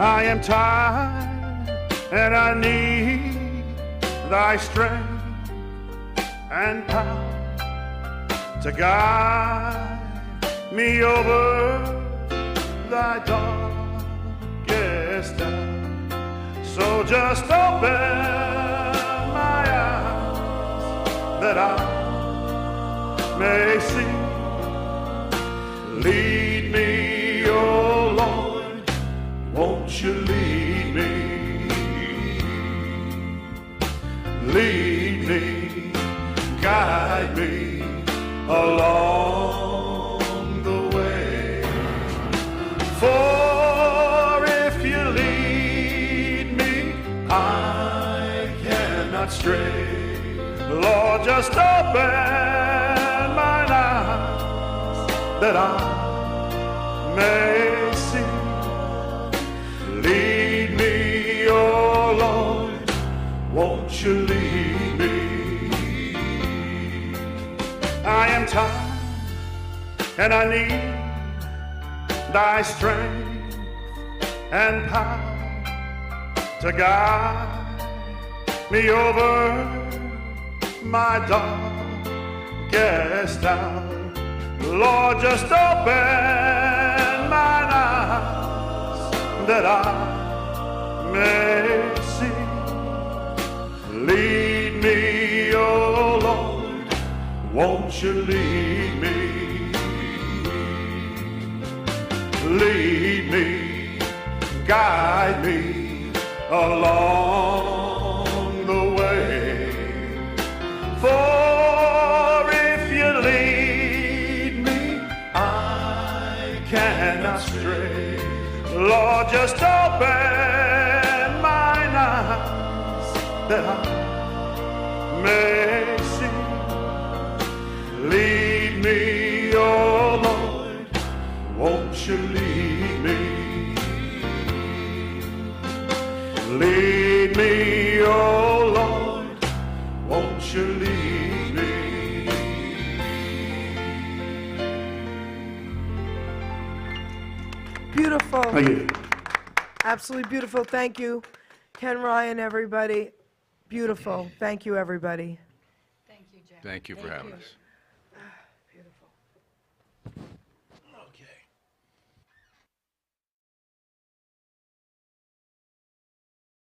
I am tired and I need thy strength and power to guide me over thy darkest hour. So just open my eyes that I may see. Lead me, oh Lord, won't you lead me? Lead me, guide me along the way. For if you lead me, I cannot stray. Lord, just open mine eyes that I may see. Lead me, oh Lord, won't you lead me? I am tired and I need thy strength and power to guide me over my darkest hour. Lord, just open mine eyes that I may see. Lead me, oh Lord, won't you lead me? Lead me, guide me along the way. For if you lead me, I cannot stray. Lord, just open mine eyes that I may see. Lead me, oh Lord, won't you lead me? Lead me, oh Lord, won't you lead me? Beautiful. Thank you. Absolutely beautiful. Thank you, Ken Ryan, everybody. Beautiful. Thank you, everybody. Thank you, Jerry. Thank you for having us.